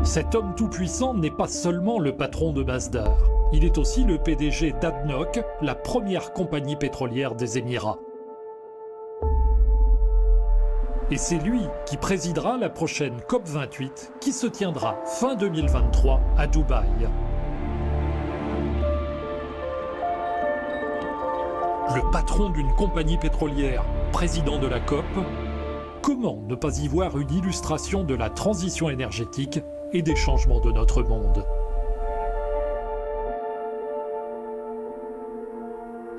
Cet homme tout-puissant n'est pas seulement le patron de Masdar, il est aussi le PDG d'ADNOC, la première compagnie pétrolière des Émirats. Et c'est lui qui présidera la prochaine COP28 qui se tiendra fin 2023 à Dubaï. Le patron d'une compagnie pétrolière, président de la COP, comment ne pas y voir une illustration de la transition énergétique et des changements de notre monde?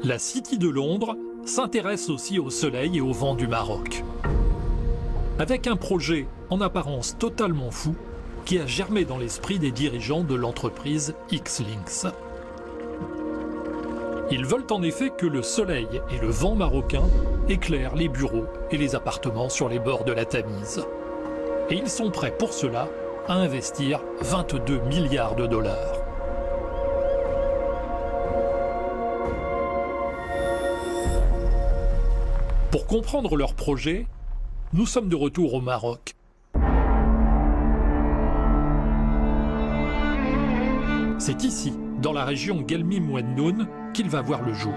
La City de Londres s'intéresse aussi au soleil et au vent du Maroc. Avec un projet en apparence totalement fou qui a germé dans l'esprit des dirigeants de l'entreprise Xlinks. Ils veulent en effet que le soleil et le vent marocain éclairent les bureaux et les appartements sur les bords de la Tamise. Et ils sont prêts pour cela à investir 22 milliards de dollars. Pour comprendre leur projet, nous sommes de retour au Maroc. C'est ici, dans la région Guelmim-Wennoun, qu'il va voir le jour.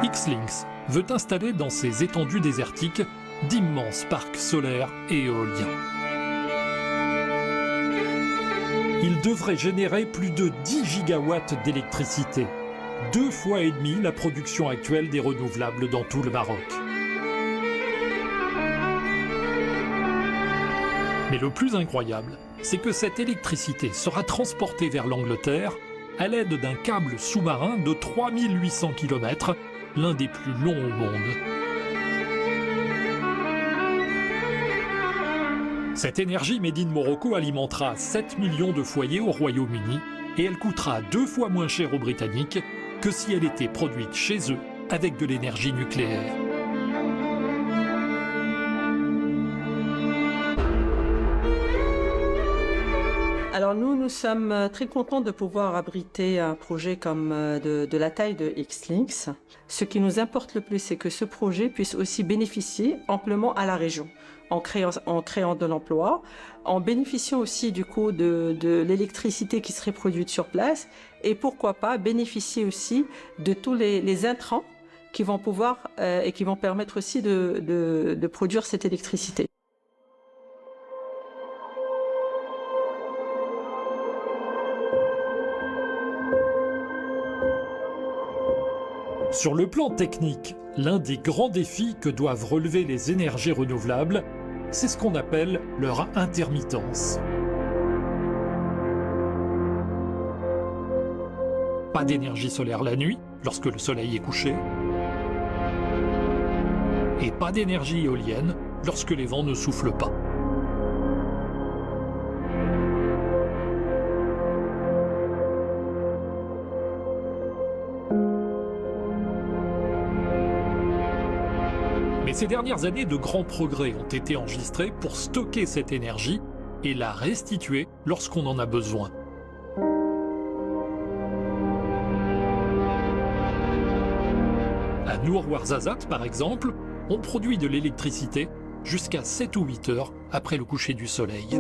Xlinks veut installer dans ces étendues désertiques d'immenses parcs solaires et éoliens. Il devrait générer plus de 10 gigawatts d'électricité, 2,5 fois la production actuelle des renouvelables dans tout le Maroc. Mais le plus incroyable, c'est que cette électricité sera transportée vers l'Angleterre à l'aide d'un câble sous-marin de 3800 km, l'un des plus longs au monde. Cette énergie made in Morocco alimentera 7 millions de foyers au Royaume-Uni et elle coûtera 2 fois moins cher aux Britanniques que si elle était produite chez eux avec de l'énergie nucléaire. Alors nous sommes très contents de pouvoir abriter un projet comme de la taille de Xlinks. Ce qui nous importe le plus, c'est que ce projet puisse aussi bénéficier amplement à la région, en créant de l'emploi, en bénéficiant aussi du coup de l'électricité qui serait produite sur place, et pourquoi pas bénéficier aussi de tous les intrants qui vont pouvoir et qui vont permettre aussi de produire cette électricité. Sur le plan technique, l'un des grands défis que doivent relever les énergies renouvelables, c'est ce qu'on appelle leur intermittence. Pas d'énergie solaire la nuit, lorsque le soleil est couché, et pas d'énergie éolienne, lorsque les vents ne soufflent pas. Mais ces dernières années, de grands progrès ont été enregistrés pour stocker cette énergie et la restituer lorsqu'on en a besoin. À Nour Ouarzazate, par exemple, on produit de l'électricité jusqu'à 7 ou 8 heures après le coucher du soleil.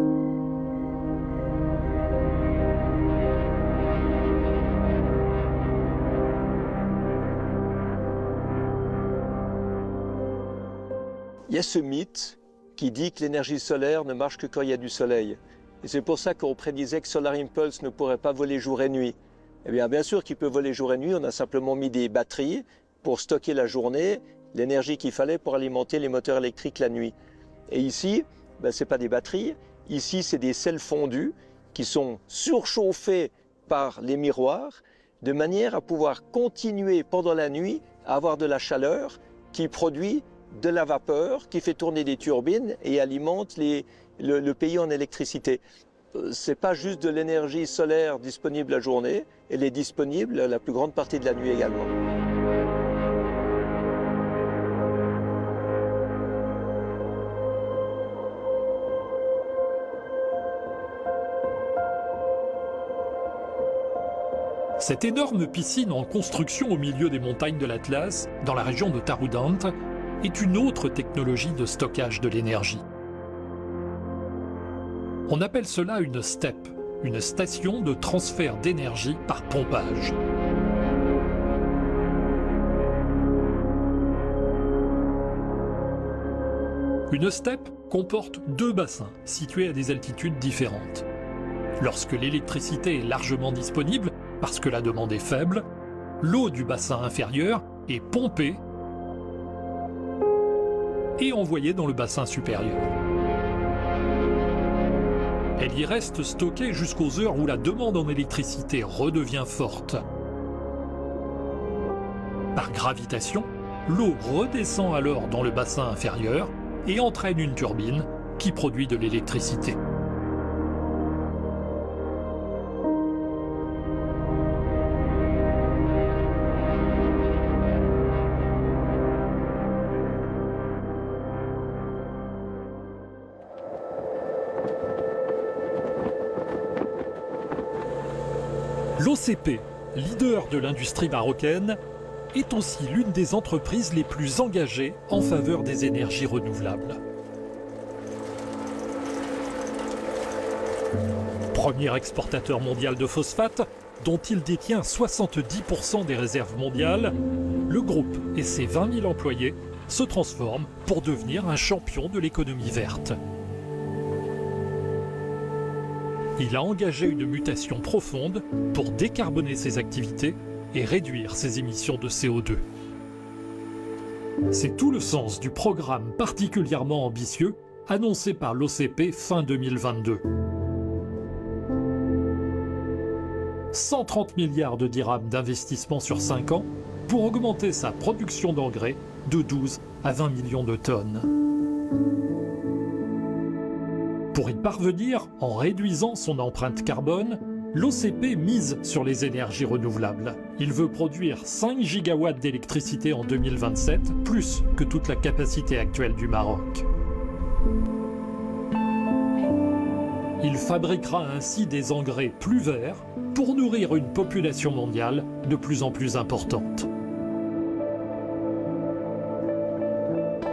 Il y a ce mythe qui dit que l'énergie solaire ne marche que quand il y a du soleil. Et c'est pour ça qu'on prédisait que Solar Impulse ne pourrait pas voler jour et nuit. Eh bien sûr qu'il peut voler jour et nuit, on a simplement mis des batteries pour stocker la journée, l'énergie qu'il fallait pour alimenter les moteurs électriques la nuit. Et ici, ce n'est pas des batteries, ici c'est des sels fondus qui sont surchauffés par les miroirs, de manière à pouvoir continuer pendant la nuit à avoir de la chaleur qui produit de la vapeur, qui fait tourner des turbines et alimente le pays en électricité. Ce n'est pas juste de l'énergie solaire disponible la journée, elle est disponible la plus grande partie de la nuit également. Cette énorme piscine en construction au milieu des montagnes de l'Atlas, dans la région de Taroudant, est une autre technologie de stockage de l'énergie. On appelle cela une STEP, une station de transfert d'énergie par pompage. Une STEP comporte deux bassins situés à des altitudes différentes. Lorsque l'électricité est largement disponible, parce que la demande est faible, l'eau du bassin inférieur est pompée et envoyée dans le bassin supérieur. Elle y reste stockée jusqu'aux heures où la demande en électricité redevient forte. Par gravitation, l'eau redescend alors dans le bassin inférieur et entraîne une turbine qui produit de l'électricité. L'OCP, leader de l'industrie marocaine, est aussi l'une des entreprises les plus engagées en faveur des énergies renouvelables. Premier exportateur mondial de phosphate, dont il détient 70% des réserves mondiales, le groupe et ses 20 000 employés se transforment pour devenir un champion de l'économie verte. Il a engagé une mutation profonde pour décarboner ses activités et réduire ses émissions de CO2. C'est tout le sens du programme particulièrement ambitieux annoncé par l'OCP fin 2022. 130 milliards de dirhams d'investissement sur 5 ans pour augmenter sa production d'engrais de 12 à 20 millions de tonnes. Pour y parvenir, en réduisant son empreinte carbone, l'OCP mise sur les énergies renouvelables. Il veut produire 5 gigawatts d'électricité en 2027, plus que toute la capacité actuelle du Maroc. Il fabriquera ainsi des engrais plus verts pour nourrir une population mondiale de plus en plus importante.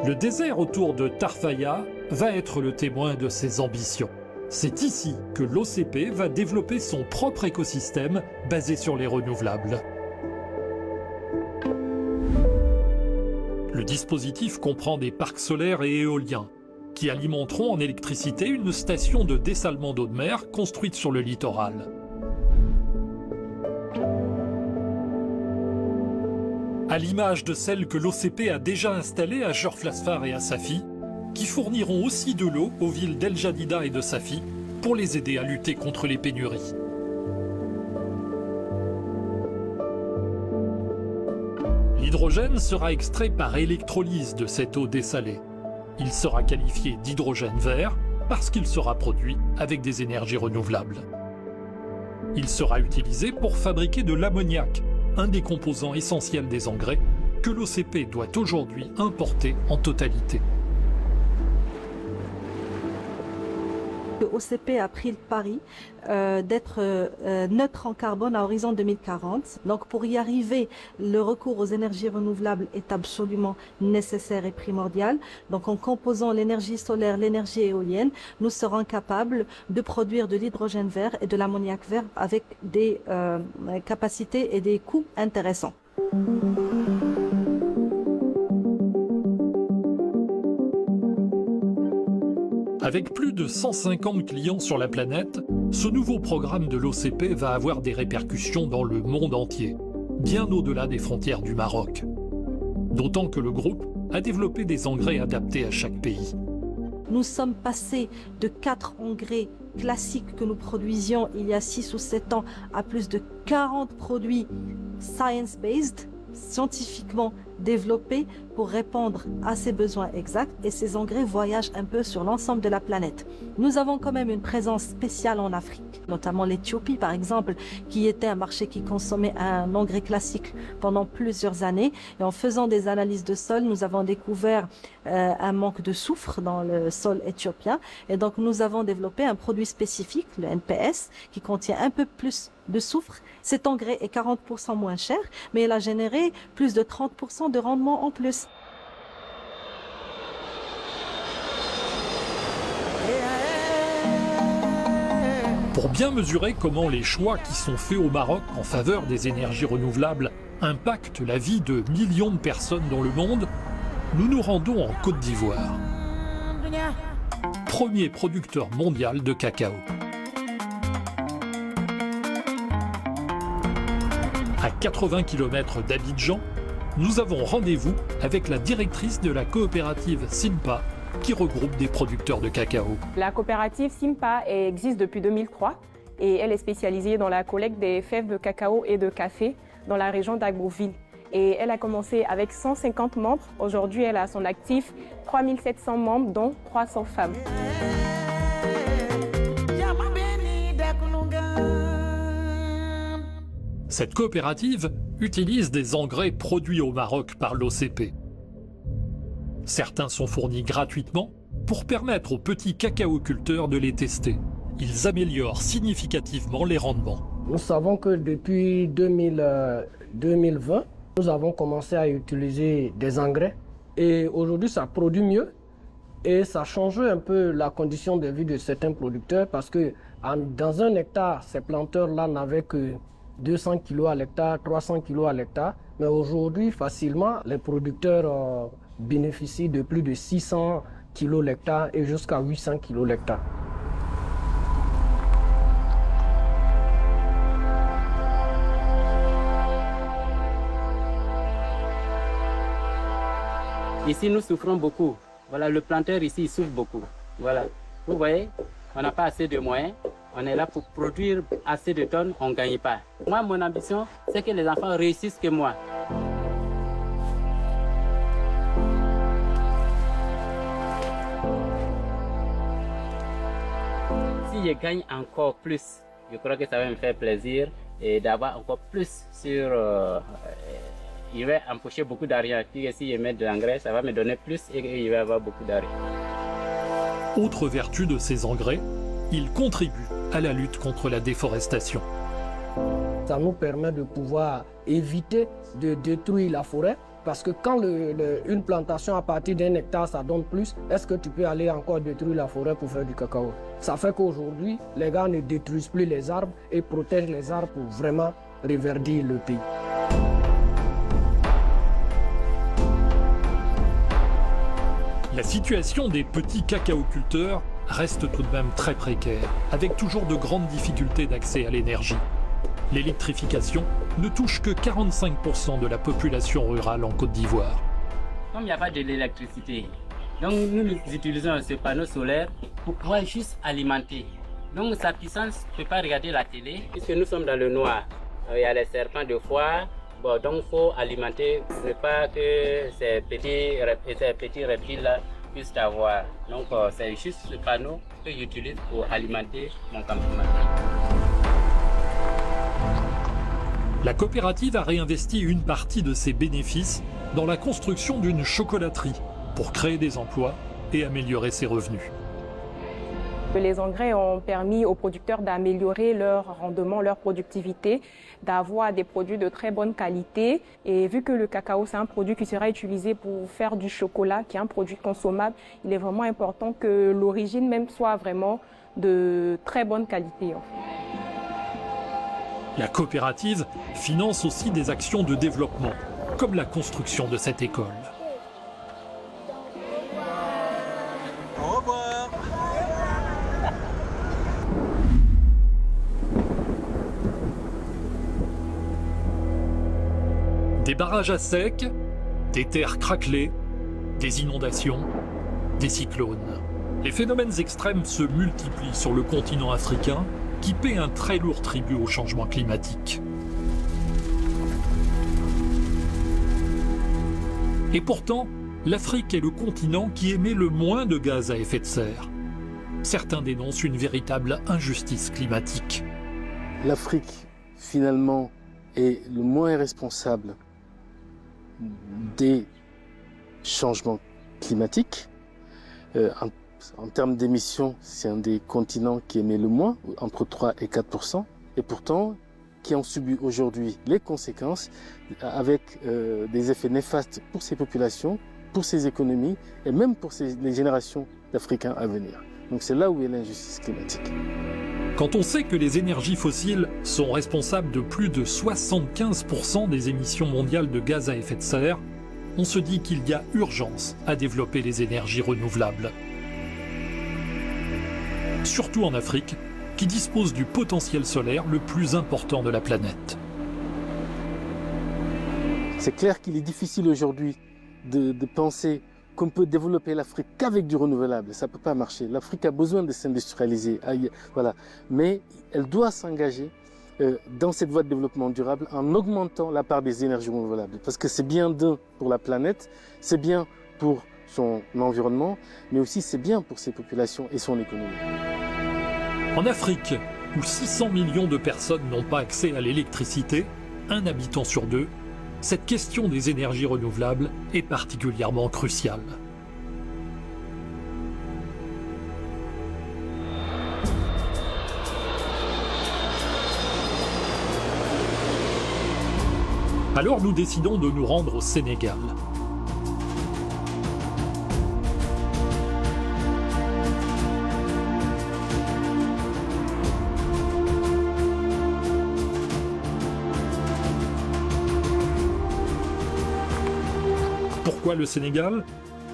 Le désert autour de Tarfaya va être le témoin de ses ambitions. C'est ici que l'OCP va développer son propre écosystème basé sur les renouvelables. Le dispositif comprend des parcs solaires et éoliens qui alimenteront en électricité une station de dessalement d'eau de mer construite sur le littoral. À l'image de celle que l'OCP a déjà installée à Jorf Lasfar et à Safi, qui fourniront aussi de l'eau aux villes d'El Jadida et de Safi pour les aider à lutter contre les pénuries. L'hydrogène sera extrait par électrolyse de cette eau dessalée. Il sera qualifié d'hydrogène vert parce qu'il sera produit avec des énergies renouvelables. Il sera utilisé pour fabriquer de l'ammoniac, un des composants essentiels des engrais que l'OCP doit aujourd'hui importer en totalité. L'OCP a pris le pari d'être neutre en carbone à horizon 2040. Donc pour y arriver, le recours aux énergies renouvelables est absolument nécessaire et primordial. Donc en composant l'énergie solaire, l'énergie éolienne, nous serons capables de produire de l'hydrogène vert et de l'ammoniac vert avec des capacités et des coûts intéressants. Avec plus de 150 clients sur la planète, ce nouveau programme de l'OCP va avoir des répercussions dans le monde entier, bien au-delà des frontières du Maroc. D'autant que le groupe a développé des engrais adaptés à chaque pays. Nous sommes passés de 4 engrais classiques que nous produisions il y a 6 ou 7 ans à plus de 40 produits science-based, scientifiquement développés pour répondre à ces besoins exacts, et ces engrais voyagent un peu sur l'ensemble de la planète. Nous avons quand même une présence spéciale en Afrique, notamment l'Éthiopie par exemple, qui était un marché qui consommait un engrais classique pendant plusieurs années. Et en faisant des analyses de sol, nous avons découvert un manque de soufre dans le sol éthiopien, et donc nous avons développé un produit spécifique, le NPS, qui contient un peu plus de soufre. Cet engrais est 40% moins cher, mais il a généré plus de 30% de rendement en plus. Pour bien mesurer comment les choix qui sont faits au Maroc en faveur des énergies renouvelables impactent la vie de millions de personnes dans le monde, nous nous rendons en Côte d'Ivoire, premier producteur mondial de cacao. À 80 km d'Abidjan, nous avons rendez-vous avec la directrice de la coopérative Simpa, qui regroupe des producteurs de cacao. La coopérative Simpa existe depuis 2003 et elle est spécialisée dans la collecte des fèves de cacao et de café dans la région d'Agboville. Et elle a commencé avec 150 membres. Aujourd'hui, elle a à son actif 3700 membres, dont 300 femmes. Cette coopérative utilise des engrais produits au Maroc par l'OCP. Certains sont fournis gratuitement pour permettre aux petits cacaoculteurs de les tester. Ils améliorent significativement les rendements. Nous savons que depuis 2020, nous avons commencé à utiliser des engrais et aujourd'hui ça produit mieux et ça change un peu la condition de vie de certains producteurs parce que dans un hectare, ces planteurs-là n'avaient que 200 kg à l'hectare, 300 kg à l'hectare, mais aujourd'hui facilement les producteurs bénéficient de plus de 600 kg l'hectare et jusqu'à 800 kg l'hectare. Ici, nous souffrons beaucoup. Voilà, le planteur ici, il souffre beaucoup. Voilà. Vous voyez, on n'a pas assez de moyens. On est là pour produire assez de tonnes, on ne gagne pas. Moi, mon ambition, c'est que les enfants réussissent que moi. Si je gagne encore plus, je crois que ça va me faire plaisir et d'avoir encore plus sur... il va empocher beaucoup d'argent. Puis si je mets de l'engrais, ça va me donner plus et il va avoir beaucoup d'argent. Autre vertu de ces engrais, ils contribuent à la lutte contre la déforestation. Ça nous permet de pouvoir éviter de détruire la forêt parce que quand une plantation à partir d'un hectare ça donne plus, est-ce que tu peux aller encore détruire la forêt pour faire du cacao? Ça fait qu'aujourd'hui, les gars ne détruisent plus les arbres et protègent les arbres pour vraiment reverdir le pays. La situation des petits cacaoculteurs reste tout de même très précaire, avec toujours de grandes difficultés d'accès à l'énergie. L'électrification ne touche que 45% de la population rurale en Côte d'Ivoire. Comme il n'y a pas de l'électricité, donc nous utilisons ce panneau solaire pour pouvoir juste alimenter. Donc sa puissance ne peut pas regarder la télé, puisque nous sommes dans le noir. Il y a les serpents de foire, bon, donc il faut alimenter, ce n'est pas que ces petits reptiles-là puissent avoir. Donc c'est juste ce panneau que j'utilise pour alimenter mon campement. La coopérative a réinvesti une partie de ses bénéfices dans la construction d'une chocolaterie pour créer des emplois et améliorer ses revenus. Les engrais ont permis aux producteurs d'améliorer leur rendement, leur productivité, d'avoir des produits de très bonne qualité. Et vu que le cacao, c'est un produit qui sera utilisé pour faire du chocolat, qui est un produit consommable, il est vraiment important que l'origine même soit vraiment de très bonne qualité. La coopérative finance aussi des actions de développement, comme la construction de cette école. Au revoir. Des barrages à sec, des terres craquelées, des inondations, des cyclones. Les phénomènes extrêmes se multiplient sur le continent africain qui paie un très lourd tribut au changement climatique. Et pourtant, l'Afrique est le continent qui émet le moins de gaz à effet de serre. Certains dénoncent une véritable injustice climatique. L'Afrique, finalement, est le moins responsable des changements climatiques. En termes d'émissions, c'est un des continents qui émet le moins, entre 3 et 4%, et pourtant qui en subit aujourd'hui les conséquences avec des effets néfastes pour ses populations, pour ses économies et même pour les générations d'Africains à venir. Donc c'est là où est l'injustice climatique. Quand on sait que les énergies fossiles sont responsables de plus de 75% des émissions mondiales de gaz à effet de serre, on se dit qu'il y a urgence à développer les énergies renouvelables. Surtout en Afrique, qui dispose du potentiel solaire le plus important de la planète. C'est clair qu'il est difficile aujourd'hui de penser qu'on peut développer l'Afrique qu'avec du renouvelable. Ça ne peut pas marcher. L'Afrique a besoin de s'industrialiser. Voilà. Mais elle doit s'engager dans cette voie de développement durable en augmentant la part des énergies renouvelables. Parce que c'est bien pour la planète, c'est bien pour son environnement, mais aussi c'est bien pour ses populations et son économie. En Afrique, où 600 millions de personnes n'ont pas accès à l'électricité, un habitant sur deux, cette question des énergies renouvelables est particulièrement cruciale. Alors nous décidons de nous rendre au Sénégal. Pourquoi le Sénégal ?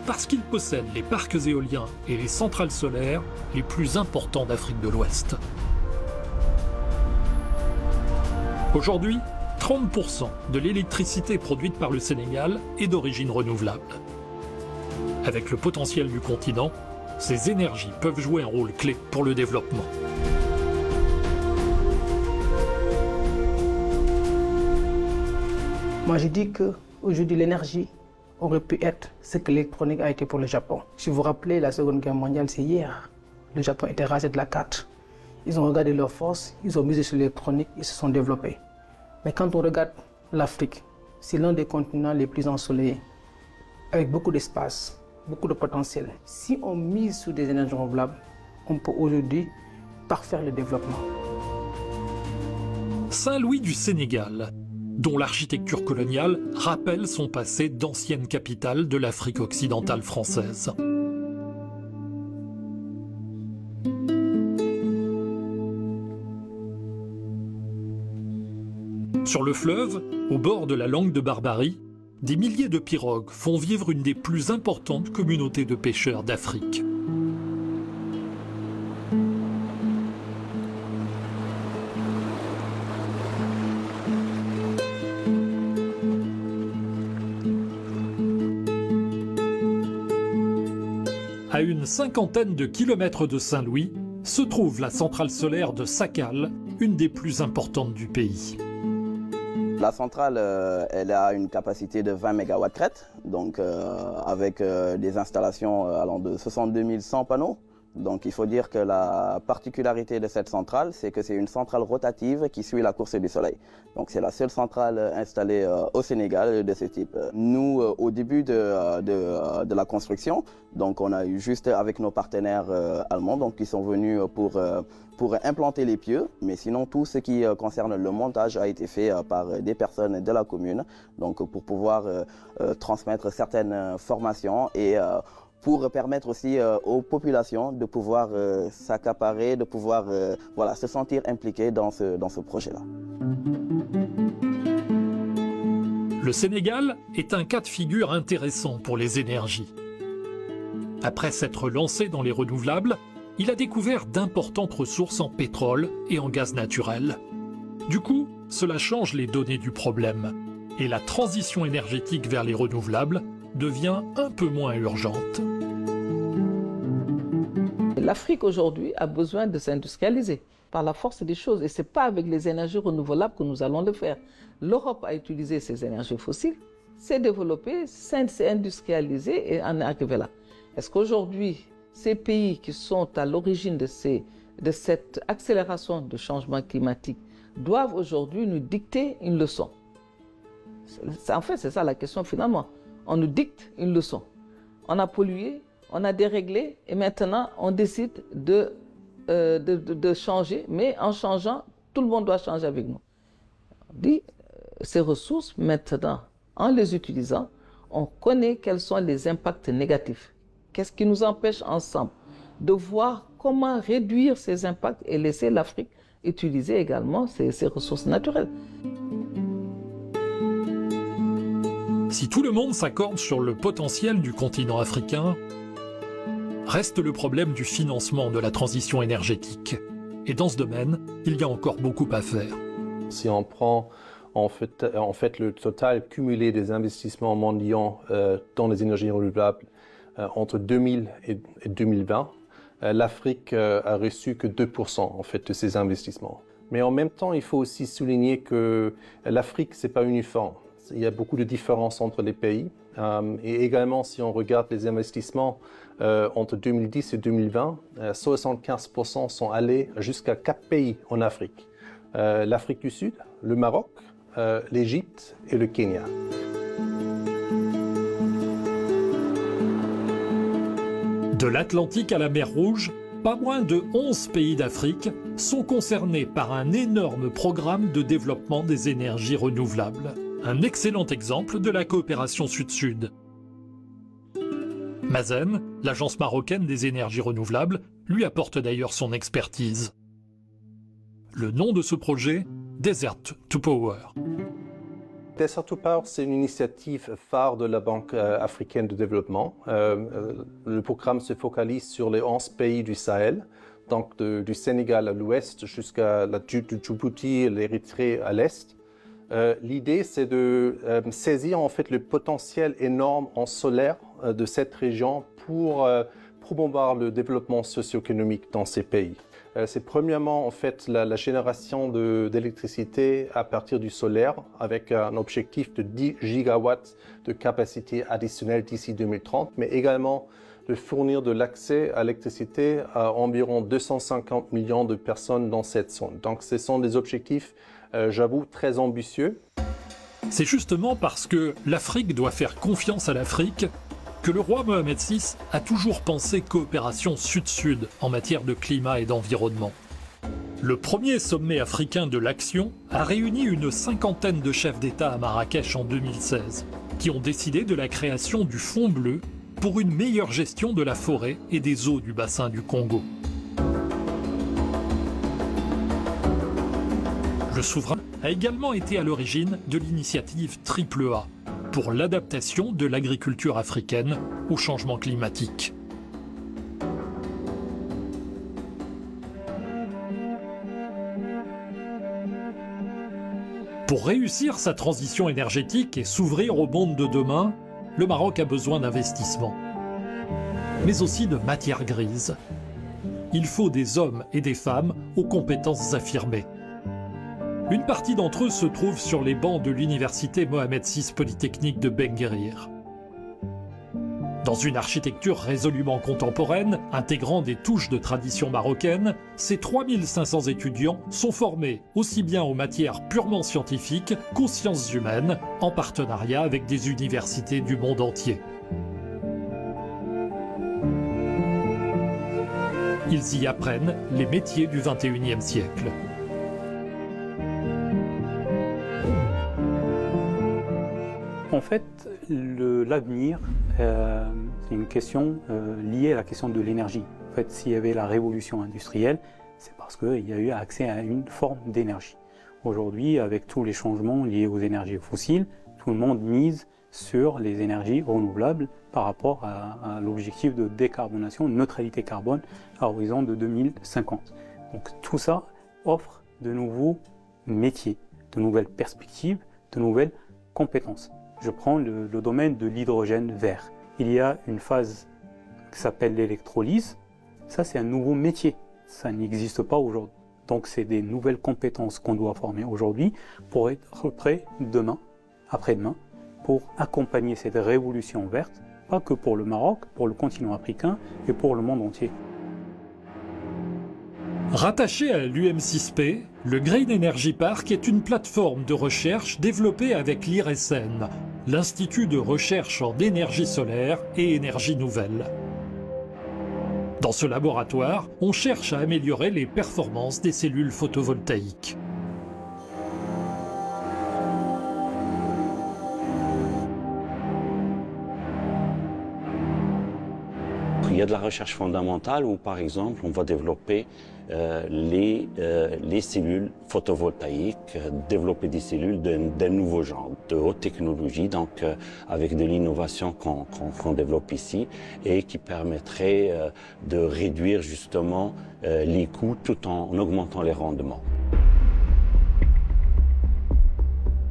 Parce qu'il possède les parcs éoliens et les centrales solaires les plus importants d'Afrique de l'Ouest. Aujourd'hui, 30% de l'électricité produite par le Sénégal est d'origine renouvelable. Avec le potentiel du continent, ces énergies peuvent jouer un rôle clé pour le développement. Moi, je dis qu'aujourd'hui, l'énergie aurait pu être ce que l'électronique a été pour le Japon. Si vous vous rappelez, la Seconde Guerre mondiale, c'est hier. Le Japon était rasé de la carte. Ils ont regardé leurs forces, ils ont misé sur l'électronique, ils se sont développés. Mais quand on regarde l'Afrique, c'est l'un des continents les plus ensoleillés, avec beaucoup d'espace, beaucoup de potentiel. Si on mise sur des énergies renouvelables, on peut aujourd'hui parfaire le développement. Saint-Louis du Sénégal, dont l'architecture coloniale rappelle son passé d'ancienne capitale de l'Afrique occidentale française. Sur le fleuve, au bord de la Langue de Barbarie, des milliers de pirogues font vivre une des plus importantes communautés de pêcheurs d'Afrique. À une cinquantaine de kilomètres de Saint-Louis, se trouve la centrale solaire de Sakal, une des plus importantes du pays. La centrale, elle a une capacité de 20 MW crête, donc avec des installations allant de 62 100 panneaux. Donc il faut dire que la particularité de cette centrale, c'est que c'est une centrale rotative qui suit la course du soleil. Donc c'est la seule centrale installée au Sénégal de ce type. Nous, au début de la construction, donc on a eu juste avec nos partenaires allemands, donc qui sont venus pour implanter les pieux, mais sinon tout ce qui concerne le montage a été fait par des personnes de la commune, donc pour pouvoir transmettre certaines formations et pour permettre aussi aux populations de pouvoir s'accaparer, de pouvoir voilà, se sentir impliquées dans ce projet-là. Le Sénégal est un cas de figure intéressant pour les énergies. Après s'être lancé dans les renouvelables, il a découvert d'importantes ressources en pétrole et en gaz naturel. Du coup, cela change les données du problème. et la transition énergétique vers les renouvelables devient un peu moins urgente. L'Afrique aujourd'hui a besoin de s'industrialiser par la force des choses et ce n'est pas avec les énergies renouvelables que nous allons le faire. L'Europe a utilisé ces énergies fossiles, s'est développée, s'est industrialisée et en est arrivé là. Est-ce qu'aujourd'hui, ces pays qui sont à l'origine de cette accélération de changement climatique doivent aujourd'hui nous dicter une leçon? En fait, c'est ça la question finalement. On nous dicte une leçon. On a pollué, on a déréglé et maintenant on décide de changer, mais en changeant, tout le monde doit changer avec nous. On dit, ces ressources, maintenant, en les utilisant, on connaît quels sont les impacts négatifs. Qu'est-ce qui nous empêche ensemble de voir comment réduire ces impacts et laisser l'Afrique utiliser également ses ressources naturelles. Si tout le monde s'accorde sur le potentiel du continent africain, reste le problème du financement de la transition énergétique. Et dans ce domaine, il y a encore beaucoup à faire. Si on prend en fait le total cumulé des investissements mondiaux dans les énergies renouvelables entre 2000 et 2020, l'Afrique a reçu que 2% en fait de ces investissements. Mais en même temps, il faut aussi souligner que l'Afrique, c'est pas uniforme. Il y a beaucoup de différences entre les pays. Et également, si on regarde les investissements entre 2010 et 2020, 75% sont allés jusqu'à 4 pays en Afrique. L'Afrique du Sud, le Maroc, l'Égypte et le Kenya. De l'Atlantique à la mer Rouge, pas moins de 11 pays d'Afrique sont concernés par un énorme programme de développement des énergies renouvelables. Un excellent exemple de la coopération Sud-Sud. Mazen, l'agence marocaine des énergies renouvelables, lui apporte d'ailleurs son expertise. Le nom de ce projet, Desert to Power. Desert to Power, c'est une initiative phare de la Banque africaine de développement. Le programme se focalise sur les 11 pays du Sahel, donc du Sénégal à l'ouest jusqu'à Djibouti et l'Érythrée à l'est. L'idée, c'est de saisir en fait le potentiel énorme en solaire de cette région pour promouvoir le développement socio-économique dans ces pays. C'est premièrement en fait la génération d'électricité à partir du solaire avec un objectif de 10 gigawatts de capacité additionnelle d'ici 2030, mais également de fournir de l'accès à l'électricité à environ 250 millions de personnes dans cette zone. Donc ce sont des objectifs, j'avoue, très ambitieux. C'est justement parce que l'Afrique doit faire confiance à l'Afrique que le roi Mohamed VI a toujours pensé coopération sud-sud en matière de climat et d'environnement. Le premier sommet africain de l'action a réuni une cinquantaine de chefs d'État à Marrakech en 2016, qui ont décidé de la création du Fonds bleu pour une meilleure gestion de la forêt et des eaux du bassin du Congo. Le souverain a également été à l'origine de l'initiative AAA pour l'adaptation de l'agriculture africaine au changement climatique. Pour réussir sa transition énergétique et s'ouvrir au monde de demain, le Maroc a besoin d'investissements, mais aussi de matières grises. Il faut des hommes et des femmes aux compétences affirmées. Une partie d'entre eux se trouve sur les bancs de l'université Mohamed VI Polytechnique de Ben Guerir. Dans une architecture résolument contemporaine, intégrant des touches de tradition marocaine, ces 3500 étudiants sont formés aussi bien aux matières purement scientifiques qu'aux sciences humaines, en partenariat avec des universités du monde entier. Ils y apprennent les métiers du XXIe siècle. En fait, l'avenir, c'est une question liée à la question de l'énergie. En fait, s'il y avait la révolution industrielle, c'est parce qu'il y a eu accès à une forme d'énergie. Aujourd'hui, avec tous les changements liés aux énergies fossiles, tout le monde mise sur les énergies renouvelables par rapport à l'objectif de décarbonation, neutralité carbone à horizon de 2050. Donc tout ça offre de nouveaux métiers, de nouvelles perspectives, de nouvelles compétences. Je prends le domaine de l'hydrogène vert. Il y a une phase qui s'appelle l'électrolyse. Ça, c'est un nouveau métier. Ça n'existe pas aujourd'hui. Donc, c'est des nouvelles compétences qu'on doit former aujourd'hui pour être prêt demain, après-demain, pour accompagner cette révolution verte, pas que pour le Maroc, pour le continent africain et pour le monde entier. Rattaché à l'UM6P, le Green Energy Park est une plateforme de recherche développée avec l'IRSN, l'Institut de recherche en énergie solaire et énergie nouvelle. Dans ce laboratoire, on cherche à améliorer les performances des cellules photovoltaïques. Il y a de la recherche fondamentale où, par exemple, on va développer les cellules photovoltaïques, développer des cellules d'un nouveau genre, de haute technologie, donc avec de l'innovation qu'on développe ici et qui permettrait de réduire justement les coûts tout en augmentant les rendements.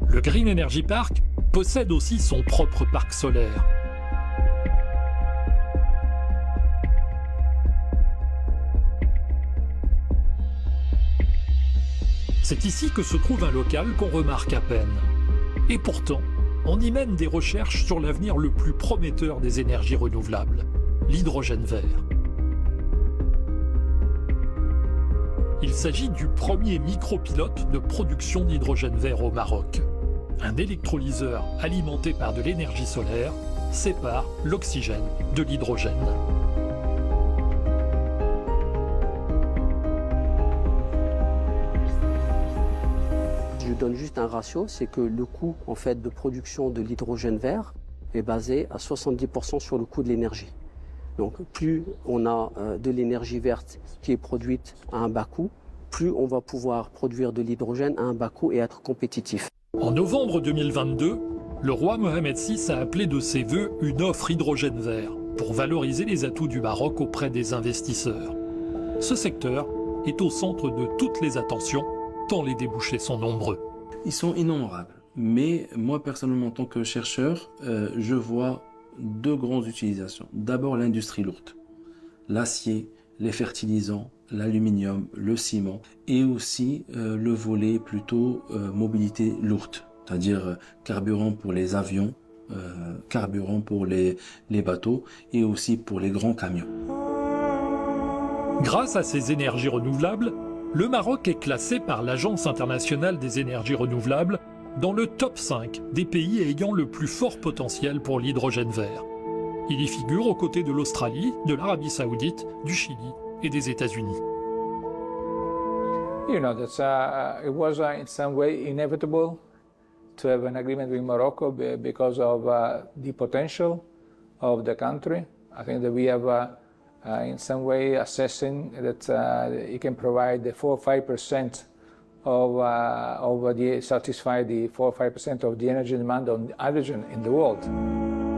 Le Green Energy Park possède aussi son propre parc solaire. C'est ici que se trouve un local qu'on remarque à peine. Et pourtant, on y mène des recherches sur l'avenir le plus prometteur des énergies renouvelables, l'hydrogène vert. Il s'agit du premier micropilote de production d'hydrogène vert au Maroc. Un électrolyseur alimenté par de l'énergie solaire sépare l'oxygène de l'hydrogène. Je donne juste un ratio, c'est que le coût en fait, de production de l'hydrogène vert est basé à 70% sur le coût de l'énergie. Donc plus on a de l'énergie verte qui est produite à un bas coût, plus on va pouvoir produire de l'hydrogène à un bas coût et être compétitif. En novembre 2022, le roi Mohamed VI a appelé de ses vœux une offre hydrogène vert pour valoriser les atouts du Maroc auprès des investisseurs. Ce secteur est au centre de toutes les attentions, tant les débouchés sont nombreux. Ils sont innombrables, mais moi personnellement en tant que chercheur, je vois deux grandes utilisations. D'abord l'industrie lourde, l'acier, les fertilisants, l'aluminium, le ciment, et aussi le volet plutôt mobilité lourde, c'est-à-dire carburant pour les avions, carburant pour les bateaux et aussi pour les grands camions. Grâce à ces énergies renouvelables, le Maroc est classé par l'Agence internationale des énergies renouvelables dans le top 5 des pays ayant le plus fort potentiel pour l'hydrogène vert. Il y figure aux côtés de l'Australie, de l'Arabie Saoudite, du Chili et des États-Unis. You know, it was in some way inevitable to have an agreement with Morocco because of the potential of the country. I think that we have in some way assessing that it can provide the 4 or 5% satisfy the 4 or 5% of the energy demand on hydrogen in the world.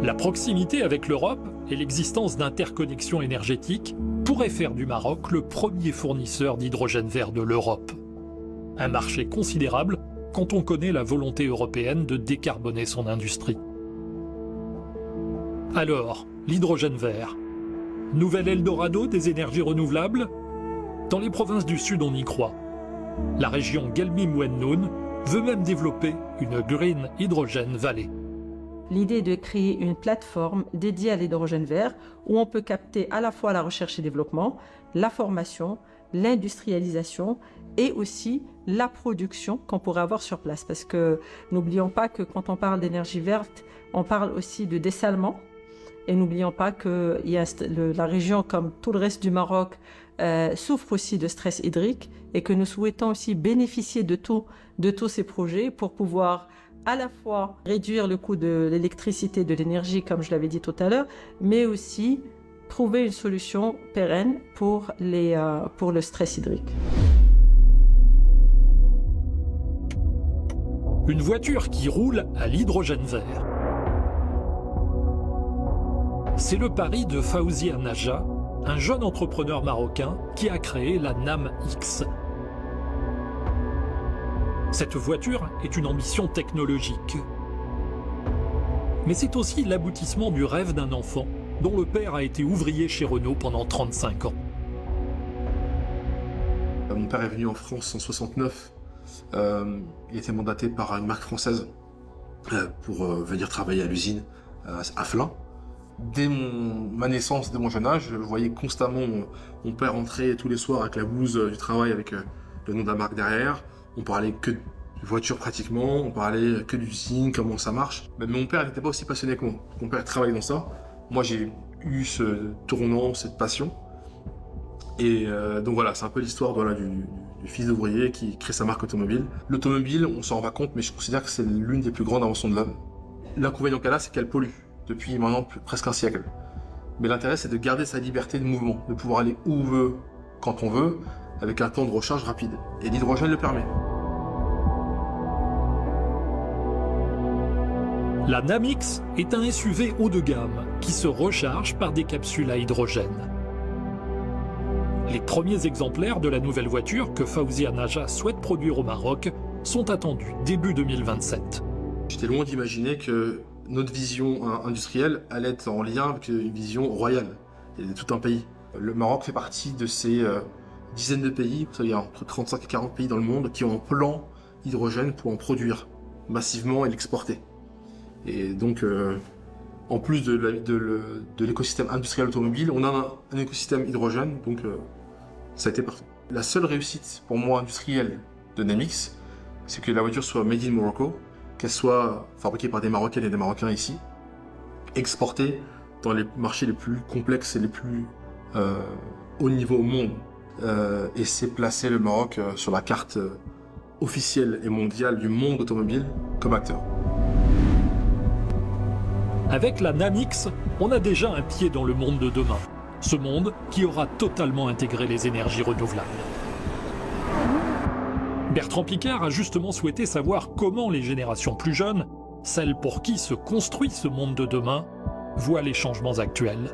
La proximité avec l'Europe et l'existence d'interconnexions énergétiques pourraient faire du Maroc le premier fournisseur d'hydrogène vert de l'Europe. Un marché considérable quand on connaît la volonté européenne de décarboner son industrie. Alors, l'hydrogène vert, nouvel Eldorado des énergies renouvelables? Dans les provinces du Sud, on y croit. La région Guelmim-Wennoun veut même développer une Green Hydrogen Valley. L'idée est de créer une plateforme dédiée à l'hydrogène vert où on peut capter à la fois la recherche et développement, la formation, l'industrialisation et aussi la production qu'on pourrait avoir sur place. Parce que n'oublions pas que quand on parle d'énergie verte, on parle aussi de dessalement. Et n'oublions pas que la région, comme tout le reste du Maroc, souffre aussi de stress hydrique et que nous souhaitons aussi bénéficier de tous ces projets pour pouvoir à la fois réduire le coût de l'électricité, de l'énergie, comme je l'avais dit tout à l'heure, mais aussi trouver une solution pérenne pour le stress hydrique. Une voiture qui roule à l'hydrogène vert. C'est le pari de Fawzia Naja, un jeune entrepreneur marocain qui a créé la NAM X. Cette voiture est une ambition technologique. Mais c'est aussi l'aboutissement du rêve d'un enfant dont le père a été ouvrier chez Renault pendant 35 ans. Mon père est venu en France en 69. Il était mandaté par une marque française pour venir travailler à l'usine à Flins. Dès ma naissance, dès mon jeune âge, je voyais constamment mon père entrer tous les soirs avec la blouse du travail avec le nom de la marque derrière. On parlait que de voiture pratiquement, on parlait que d'usine, comment ça marche. Mais mon père n'était pas aussi passionné que moi. Mon père travaillait dans ça. Moi, j'ai eu ce tournant, cette passion. Et donc voilà, c'est un peu l'histoire du fils d'ouvrier qui crée sa marque automobile. L'automobile, on s'en rend pas compte, mais je considère que c'est l'une des plus grandes inventions de l'homme. L'inconvénient qu'elle a, c'est qu'elle pollue depuis maintenant presque un siècle. Mais l'intérêt, c'est de garder sa liberté de mouvement, de pouvoir aller où on veut, quand on veut, avec un temps de recharge rapide. Et l'hydrogène le permet. La Namix est un SUV haut de gamme qui se recharge par des capsules à hydrogène. Les premiers exemplaires de la nouvelle voiture que Fawzia Naja souhaite produire au Maroc sont attendus début 2027. J'étais loin d'imaginer que notre vision industrielle allait être en lien avec une vision royale et de tout un pays. Le Maroc fait partie de ces dizaines de pays, il y a entre 35 et 40 pays dans le monde qui ont un plan hydrogène pour en produire massivement et l'exporter. Et donc, en plus de l'écosystème industriel automobile, on a un écosystème hydrogène, donc ça a été parfait. La seule réussite pour moi industrielle de Namix, c'est que la voiture soit made in Morocco, qu'elle soit fabriquée par des Marocaines et des Marocains ici, exportée dans les marchés les plus complexes et les plus haut niveau au monde. Et c'est placer le Maroc sur la carte officielle et mondiale du monde automobile comme acteur. Avec la Namix, on a déjà un pied dans le monde de demain. Ce monde qui aura totalement intégré les énergies renouvelables. Bertrand Piccard a justement souhaité savoir comment les générations plus jeunes, celles pour qui se construit ce monde de demain, voient les changements actuels.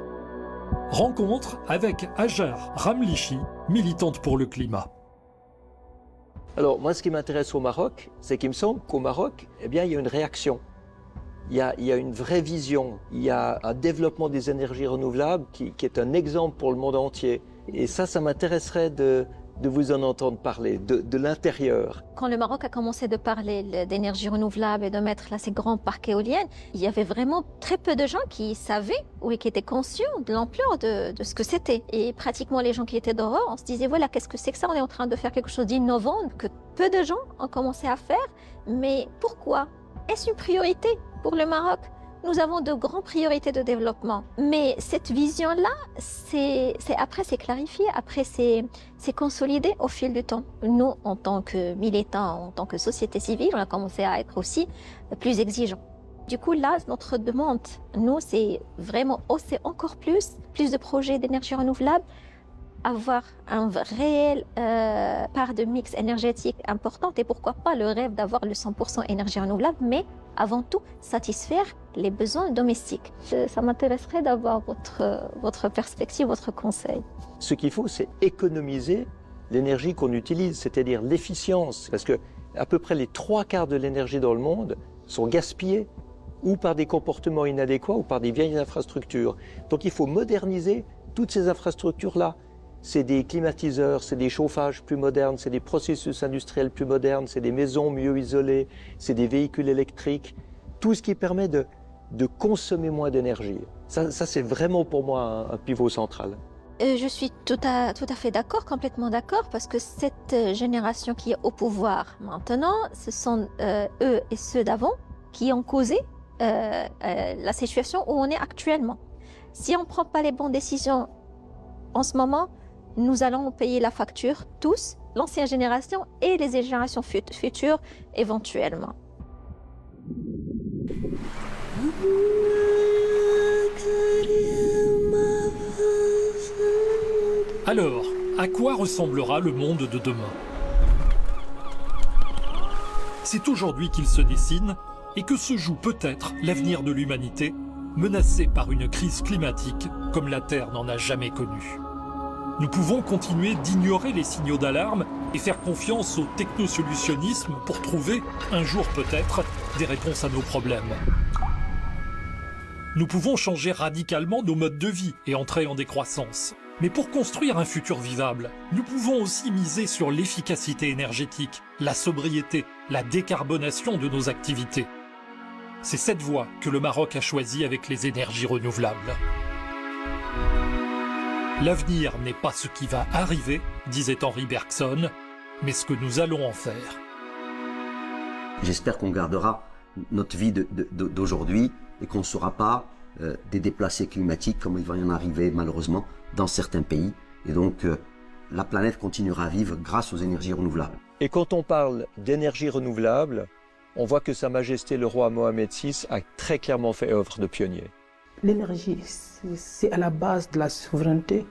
Rencontre avec Hajar Ramlichi, militante pour le climat. Alors moi, ce qui m'intéresse au Maroc, c'est qu'il me semble qu'au Maroc, il y a une réaction. Il y a une vraie vision, il y a un développement des énergies renouvelables qui est un exemple pour le monde entier. Et ça m'intéresserait de vous en entendre parler, de l'intérieur. Quand le Maroc a commencé de parler d'énergie renouvelable et de mettre là ces grands parcs éoliens, il y avait vraiment très peu de gens qui savaient ou qui étaient conscients de l'ampleur de ce que c'était. Et pratiquement les gens qui étaient dehors, on se disait voilà, qu'est-ce que c'est que ça? On est en train de faire quelque chose d'innovant que peu de gens ont commencé à faire. Mais pourquoi? Est-ce une priorité pour le Maroc? Nous avons de grandes priorités de développement. Mais cette vision-là, c'est clarifié, après c'est consolidé au fil du temps. Nous, en tant que militants, en tant que société civile, on a commencé à être aussi plus exigeants. Du coup, là, notre demande, nous, c'est vraiment hausser encore plus de projets d'énergie renouvelable, avoir un réel part de mix énergétique importante et pourquoi pas le rêve d'avoir le 100% énergie renouvelable, mais avant tout satisfaire les besoins domestiques. Ça m'intéresserait d'avoir votre perspective, votre conseil. Ce qu'il faut, c'est économiser l'énergie qu'on utilise, c'est-à-dire l'efficience, parce que à peu près les 3/4 de l'énergie dans le monde sont gaspillés ou par des comportements inadéquats ou par des vieilles infrastructures. Donc il faut moderniser toutes ces infrastructures-là. C'est des climatiseurs, c'est des chauffages plus modernes, c'est des processus industriels plus modernes, c'est des maisons mieux isolées, c'est des véhicules électriques. Tout ce qui permet de consommer moins d'énergie. Ça c'est vraiment pour moi un pivot central. Je suis tout à fait d'accord, complètement d'accord, parce que cette génération qui est au pouvoir maintenant, ce sont eux et ceux d'avant qui ont causé la situation où on est actuellement. Si on ne prend pas les bonnes décisions en ce moment, nous allons payer la facture, tous, l'ancienne génération et les générations futures éventuellement. Alors, à quoi ressemblera le monde de demain? C'est aujourd'hui qu'il se dessine et que se joue peut-être l'avenir de l'humanité, menacée par une crise climatique comme la Terre n'en a jamais connue. Nous pouvons continuer d'ignorer les signaux d'alarme et faire confiance au technosolutionnisme pour trouver, un jour peut-être, des réponses à nos problèmes. Ou bien nous pouvons Nous pouvons changer radicalement nos modes de vie et entrer en décroissance. Mais pour construire un futur vivable, nous pouvons aussi miser sur l'efficacité énergétique, la sobriété, la décarbonation de nos activités. C'est cette voie que le Maroc a choisie avec les énergies renouvelables. L'avenir n'est pas ce qui va arriver, disait Henri Bergson, mais ce que nous allons en faire. J'espère qu'on gardera notre vie d'aujourd'hui et qu'on ne sera pas des déplacés climatiques comme il va y en arriver malheureusement dans certains pays. Et donc la planète continuera à vivre grâce aux énergies renouvelables. Et quand on parle d'énergie renouvelable, on voit que Sa Majesté le roi Mohamed VI a très clairement fait œuvre de pionnier. L'énergie, c'est à la base de la souveraineté,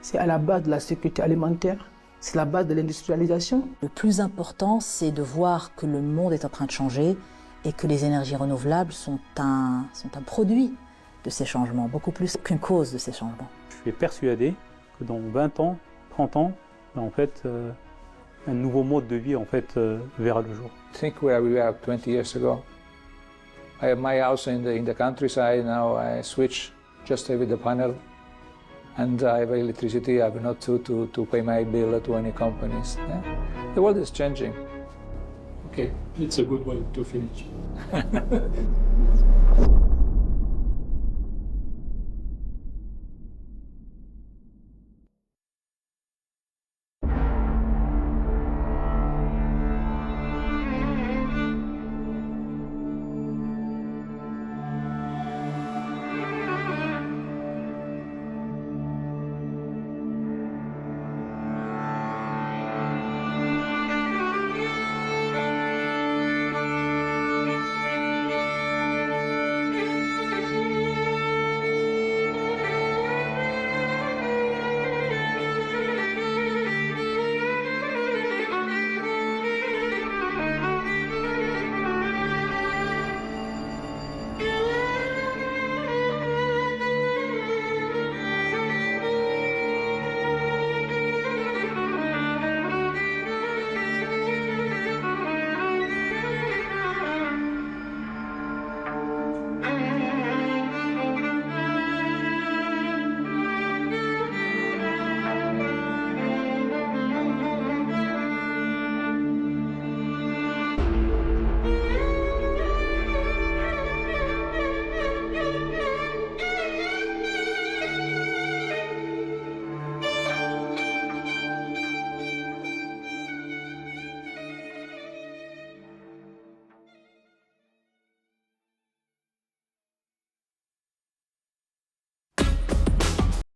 c'est à la base de la sécurité alimentaire, c'est la base de l'industrialisation. Le plus important, c'est de voir que le monde est en train de changer et que les énergies renouvelables sont un produit de ces changements, beaucoup plus qu'une cause de ces changements. Je suis persuadé que dans 20 ans, 30 ans, en fait, un nouveau mode de vie en fait, verra le jour. Think where we were 20 years ago. I have my house in the countryside now. I switch just with the panel, and I have electricity. I have not to pay my bill to any companies. Yeah? The world is changing. Okay, it's a good way to finish.